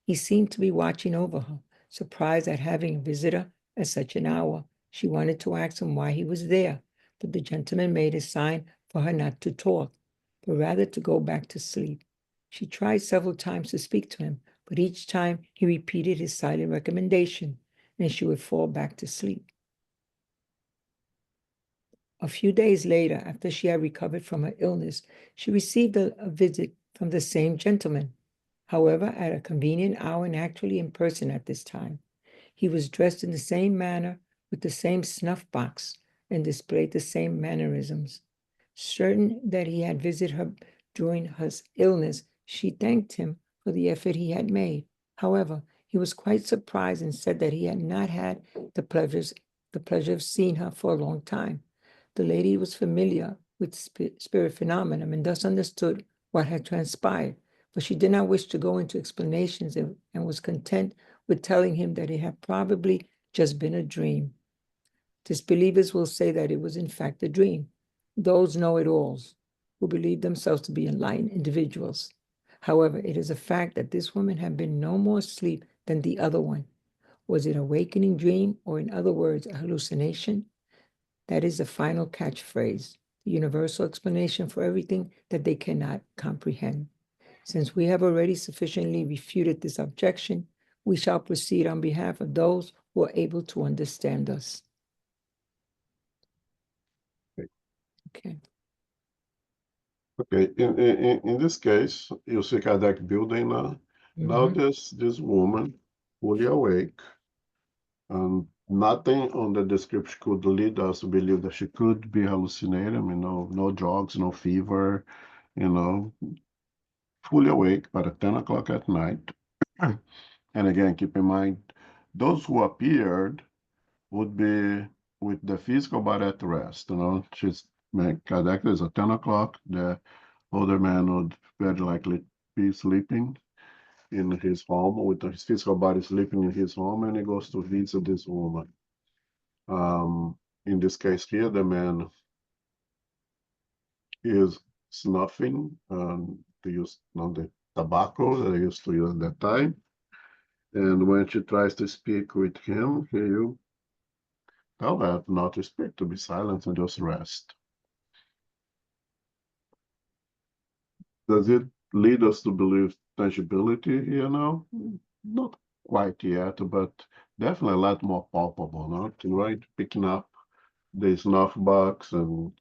Speaker 2: He seemed to be watching over her, surprised at having a visitor at such an hour. She wanted to ask him why he was there, but the gentleman made a sign for her not to talk, but rather to go back to sleep. She tried several times to speak to him, but each time he repeated his silent recommendation, and she would fall back to sleep. A few days later, after she had recovered from her illness, she received a visit from the same gentleman, however, at a convenient hour and actually in person at this time. He was dressed in the same manner, with the same snuff box, and displayed the same mannerisms. Certain that he had visited her during her illness, she thanked him for the effort he had made. However, he was quite surprised and said that he had not had the pleasure of seeing her for a long time. The lady was familiar with spirit phenomena and thus understood what had transpired, but she did not wish to go into explanations and was content with telling him that it had probably just been a dream. Disbelievers will say that it was in fact a dream. Those know-it-alls who believe themselves to be enlightened individuals. However, it is a fact that this woman had been no more asleep than the other one. Was it an awakening dream, or in other words, a hallucination? That is the final catchphrase, the universal explanation for everything that they cannot comprehend. Since we have already sufficiently refuted this objection, we shall proceed on behalf of those who are able to understand us. Okay.
Speaker 1: Okay, in this case, you see Kardec building now this woman fully awake, and nothing on the description could lead us to believe that she could be hallucinating. No drugs, no fever, fully awake by 10 o'clock at night. And again, keep in mind, those who appeared would be with the physical body at rest. She's Kardec is at 10 o'clock. The older man would very likely be sleeping in his home, with his physical body sleeping in his home, and he goes to visit this woman. In this case here, the man is snuffing, to use the tobacco that they used to use at that time. And when she tries to speak with him, you tell her not to speak, to be silent and just rest. Does it lead us to believe tangibility here now? Not quite yet, but definitely a lot more palpable, not right? Picking up the snuff box and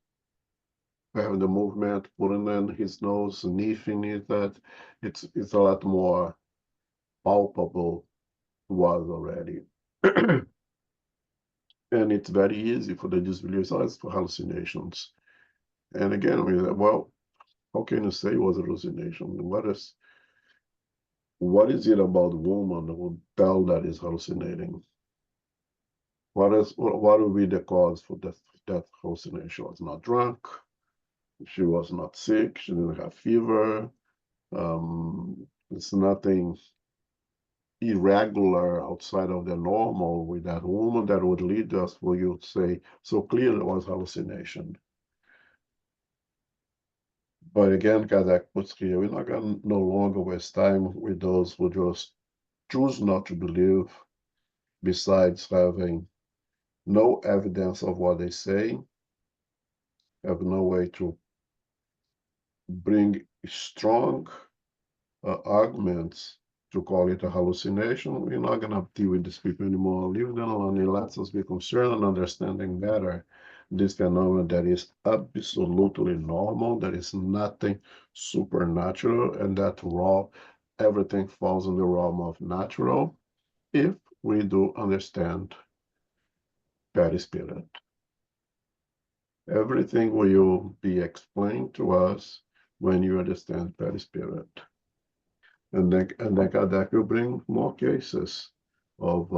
Speaker 1: having the movement, putting in his nose, sniffing it, that it's a lot more palpable, was already. And it's very easy for the disbelievers as for hallucinations. And again, well, how can you say it was a hallucination? What is it about woman that would tell that is hallucinating? what would be the cause for that hallucination? She was not drunk, she was not sick, she didn't have fever. It's nothing irregular outside of the normal with that woman that would lead us for you to say so clearly it was hallucination. But again, Kazak puts here, we're not going to no longer waste time with those who just choose not to believe, besides having no evidence of what they say, have no way to bring strong arguments to call it a hallucination. We're not going to deal with these people anymore. Leave them alone. It lets us be concerned and understanding better this phenomenon that is absolutely normal, that is nothing supernatural, and that everything falls in the realm of natural if we do understand perispirit. Everything will be explained to us when you understand perispirit. And then that will bring more cases of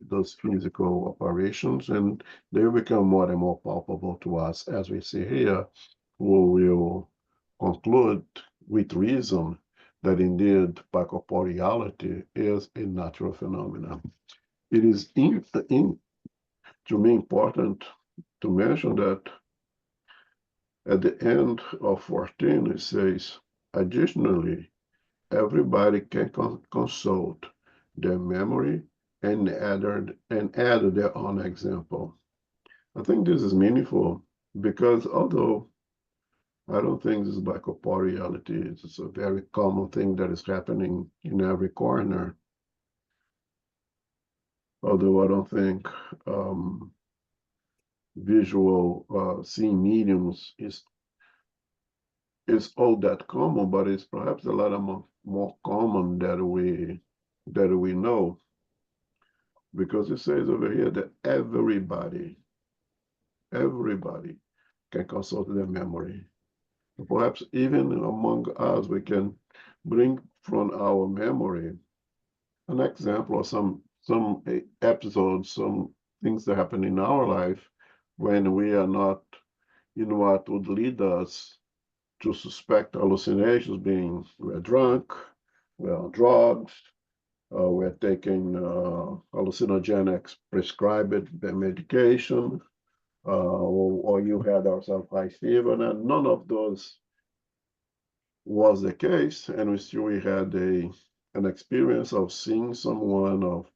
Speaker 1: those physical apparitions, and they will become more and more palpable to us. As we see here, we will conclude with reason that indeed corporeality is a natural phenomenon. It is to me important to mention that at the end of 14, it says, additionally, everybody can consult their memory and add their own example. I think this is meaningful because although I don't think this is by corporeality, it's a very common thing that is happening in every corner. Although I don't think visual seeing mediums is all that common, but it's perhaps a lot more common that we know, because it says over here that everybody can consult their memory. Perhaps even among us, we can bring from our memory an example of some episodes, some things that happen in our life when we are not in what would lead us to suspect hallucinations, being we're drunk, we're on drugs, we're taking hallucinogenic prescribed medication, or you had ourselves high fever, and none of those was the case, and we had an experience of seeing someone, of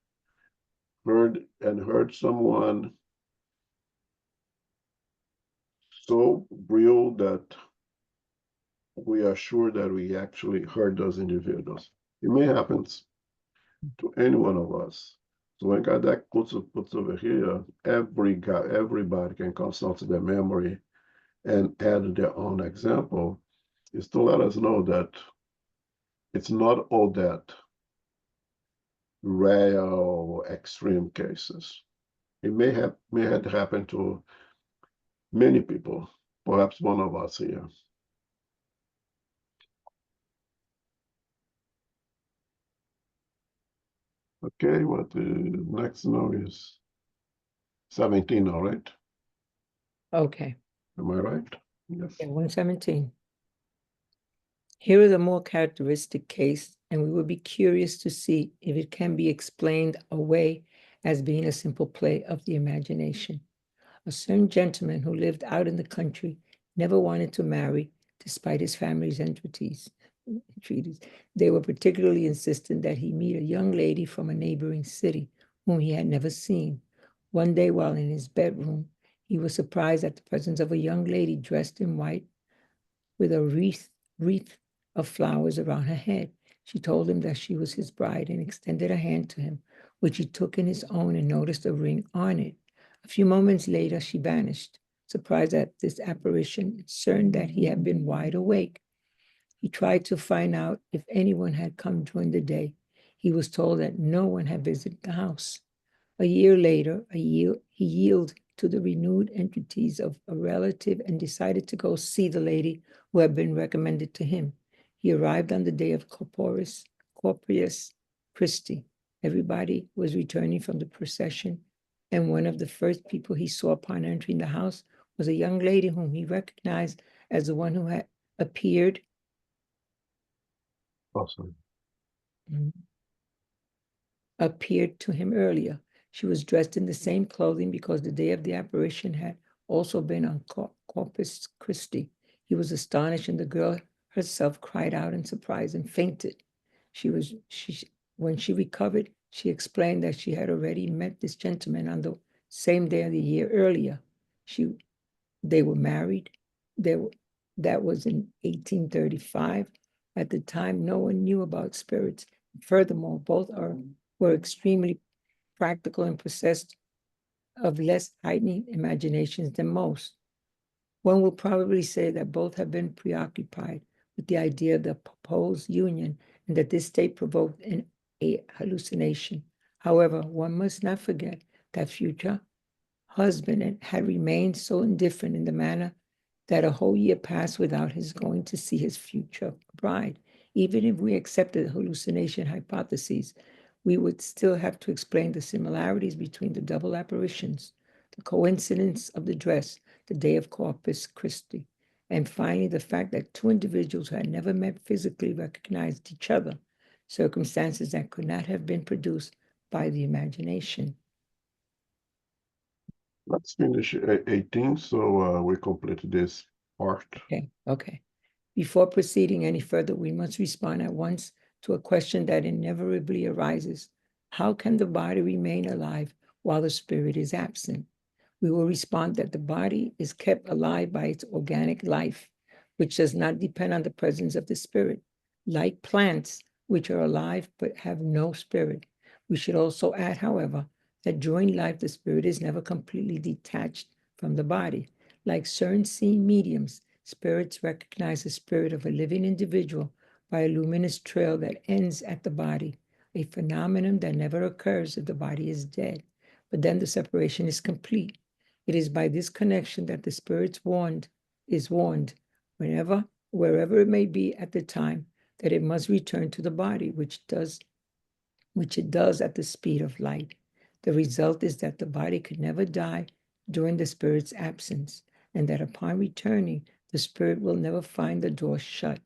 Speaker 1: heard someone so real that we are sure that we actually heard those individuals. It may happen to any one of us. So when Kardec puts over here, everybody can consult their memory and add their own example, is to let us know that it's not all that rare or extreme cases. It may have happened to many people, perhaps one of us here. Okay, what the next note is 17, all right?
Speaker 2: Okay.
Speaker 1: Am I right? Yes.
Speaker 2: Yeah, 117. Here is a more characteristic case, and we will be curious to see if it can be explained away as being a simple play of the imagination. A certain gentleman who lived out in the country never wanted to marry despite his family's entreaties. They were particularly insistent that he meet a young lady from a neighboring city whom he had never seen. One day while in his bedroom, he was surprised at the presence of a young lady dressed in white with a wreath of flowers around her head. She told him that she was his bride and extended a hand to him, which he took in his own and noticed a ring on it. A few moments later, she vanished. Surprised at this apparition, certain that he had been wide awake, he tried to find out if anyone had come during the day. He was told that no one had visited the house. A year later, he yielded to the renewed entreaties of a relative and decided to go see the lady who had been recommended to him. He arrived on the day of Corpus Christi. Everybody was returning from the procession and one of the first people he saw upon entering the house was a young lady whom he recognized as the one who had appeared
Speaker 1: Awesome.
Speaker 2: appeared to him earlier. She was dressed in the same clothing because the day of the apparition had also been on Corpus Christi. He was astonished, and the girl herself cried out in surprise and fainted. When she recovered, she explained that she had already met this gentleman on the same day of the year earlier. They were married. That was in 1835. At the time, no one knew about spirits. Furthermore, both were extremely practical and possessed of less heightening imaginations than most. One will probably say that both have been preoccupied with the idea of the proposed union and that this state provoked a hallucination. However, one must not forget that future husband had remained so indifferent in the manner that a whole year passed without his going to see his future bride. Even if we accepted the hallucination hypotheses, we would still have to explain the similarities between the double apparitions, the coincidence of the dress, the day of Corpus Christi, and finally the fact that two individuals who had never met physically recognized each other, circumstances that could not have been produced by the imagination.
Speaker 1: Let's finish 18, so we complete this part.
Speaker 2: Okay. Before proceeding any further, we must respond at once to a question that inevitably arises. How can the body remain alive while the spirit is absent? We will respond that the body is kept alive by its organic life, which does not depend on the presence of the spirit, like plants, which are alive but have no spirit. We should also add, however, that during life, the spirit is never completely detached from the body. Like certain seeing mediums, spirits recognize the spirit of a living individual by a luminous trail that ends at the body, a phenomenon that never occurs if the body is dead. But then the separation is complete. It is by this connection that the spirit is warned, wherever it may be at the time, that it must return to the body, which it does at the speed of light. The result is that the body could never die during the spirit's absence, and that upon returning, the spirit will never find the door shut,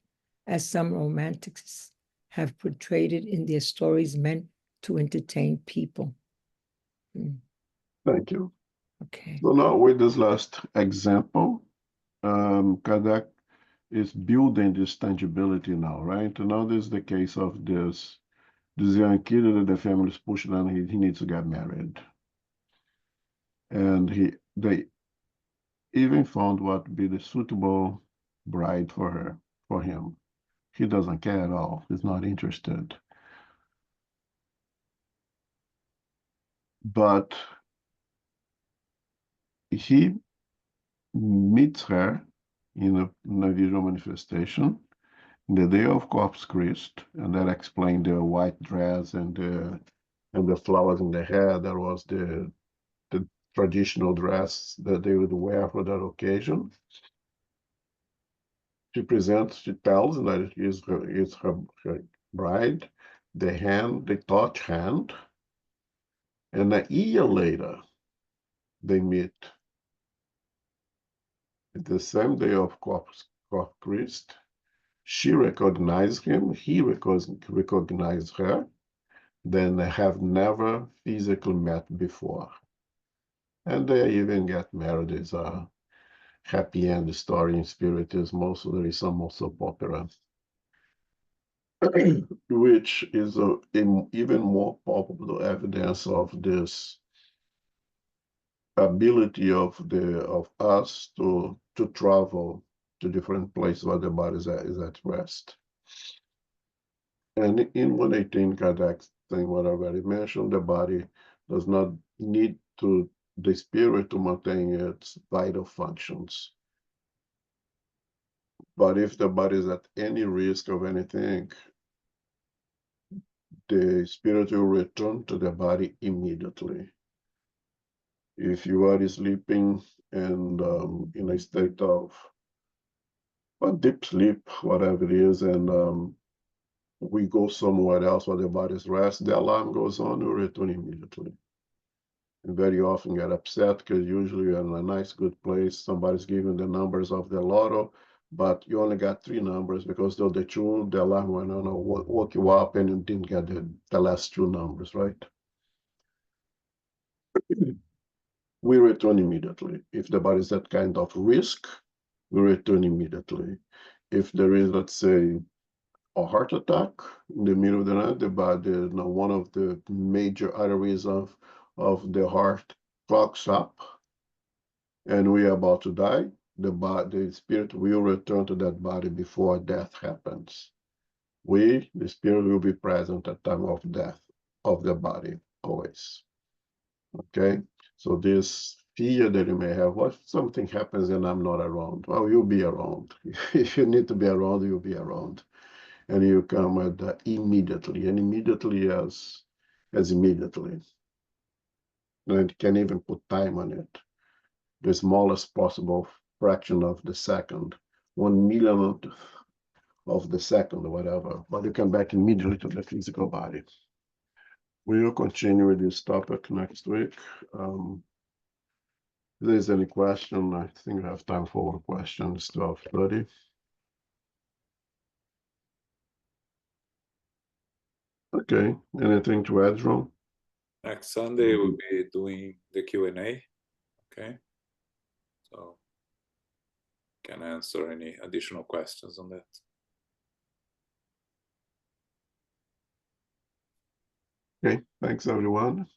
Speaker 2: as some romantics have portrayed it in their stories meant to entertain people.
Speaker 1: Thank you.
Speaker 2: Okay.
Speaker 1: So now with this last example, Kardec is building this tangibility now, right? And now this is the case of this young kid that the family is pushing on. He needs to get married. And they even found what would be the suitable bride for him. He doesn't care at all. He's not interested. But he meets her in a visual manifestation the day of Corpus Christi, and that explained the white dress and the flowers in the hair. That was the traditional dress that they would wear for that occasion. She tells that it is her bride, they touch hand, and a year later, they meet. The same day of Corpus Christi, she recognized him, he recognized her, then they have never physically met before. And they even get married. It's a happy end story in Spiritism. Also, there is some also popular, which is even more palpable evidence of this ability of us to travel to different places where the body is at rest. And in 118, Kardec thing, what I already mentioned, the body does not need the spirit to maintain its vital functions. But if the body is at any risk of anything, the spirit will return to the body immediately. If you are sleeping and in a state of deep sleep, whatever it is, and we go somewhere else where the body's rest, the alarm goes on, you return immediately. and very often get upset because usually you're in a nice, good place. Somebody's giving the numbers of the lotto, but you only got 3 numbers because though the two, the alarm went on, woke you up and you didn't get the last 2 numbers, right? We return immediately. If the body is that kind of risk, we return immediately. If there is, let's say, a heart attack in the middle of the night, the body, one of the major arteries of the heart clogs up, and we are about to die, the spirit will return to that body before death happens. The spirit will be present at time of death of the body, always. Okay? So this fear that you may have, what if something happens and I'm not around? Well, you'll be around. If you need to be around, you'll be around. And you come at immediately, and immediately as immediately. And can even put time on it. The smallest possible fraction of the second, 1 millionth of the second or whatever, but you come back immediately to the physical body. We will continue with this topic next week. If there's any question, I think we have time for one question. It's 12:30. Okay, anything to add, Ron?
Speaker 4: Next Sunday we'll be doing the Q&A. Okay, so can answer any additional questions on that.
Speaker 1: Okay, thanks everyone.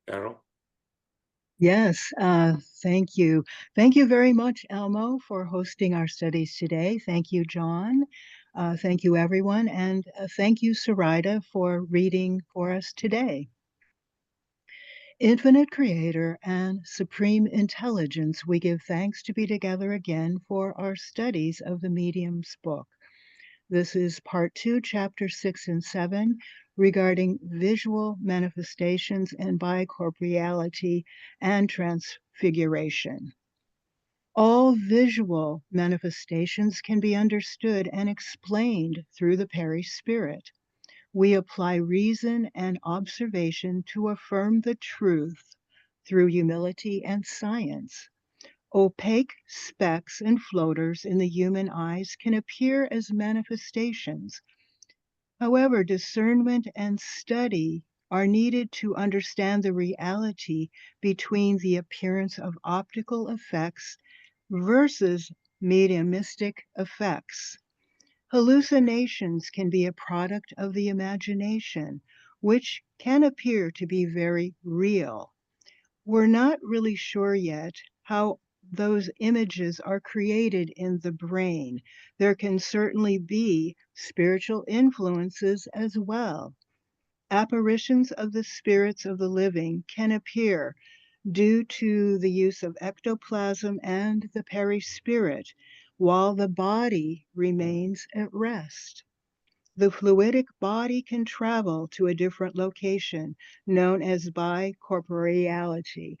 Speaker 4: Carol?
Speaker 5: Yes, thank you. Thank you very much, Elmo, for hosting our studies today. Thank you, John. Thank you, everyone. And thank you, Sarita, for reading for us today. Infinite Creator and Supreme Intelligence, we give thanks to be together again for our studies of the Medium's book. This is part 2, chapter 6 and 7, regarding visual manifestations and bicorporeality and transfiguration. All visual manifestations can be understood and explained through the Perispirit. We apply reason and observation to affirm the truth through humility and science. Opaque specks and floaters in the human eyes can appear as manifestations. However, discernment and study are needed to understand the reality between the appearance of optical effects versus mediumistic effects. Hallucinations can be a product of the imagination, which can appear to be very real. We're not really sure yet how those images are created in the brain. There can certainly be spiritual influences as well. Apparitions of the spirits of the living can appear due to the use of ectoplasm and the perispirit, while the body remains at rest. The fluidic body can travel to a different location, known as bicorporeality.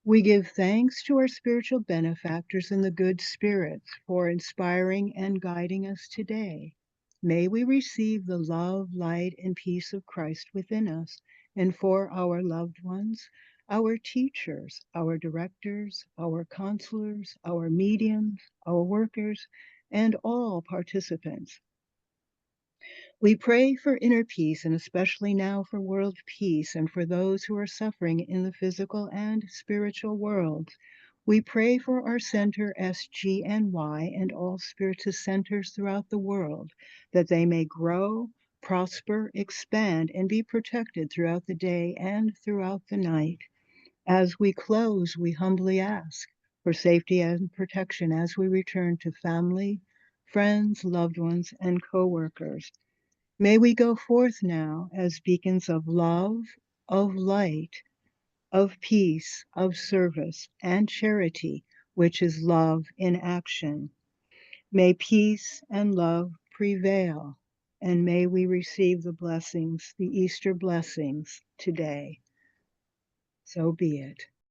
Speaker 5: We give thanks to our spiritual benefactors and the good spirits for inspiring and guiding us today. May we receive the love, light, and peace of Christ within us, and for our loved ones, our teachers, our directors, our counselors, our mediums, our workers, and all participants. We pray for inner peace, and especially now for world peace, and for those who are suffering in the physical and spiritual worlds. We pray for our center SGNY and all spiritist centers throughout the world, that they may grow, prosper, expand, and be protected throughout the day and throughout the night. As we close, we humbly ask for safety and protection as we return to family, friends, loved ones, and co-workers. May we go forth now as beacons of love, of light, of peace, of service, and charity, which is love in action. May peace and love prevail, and may we receive the blessings, the Easter blessings today. So be it.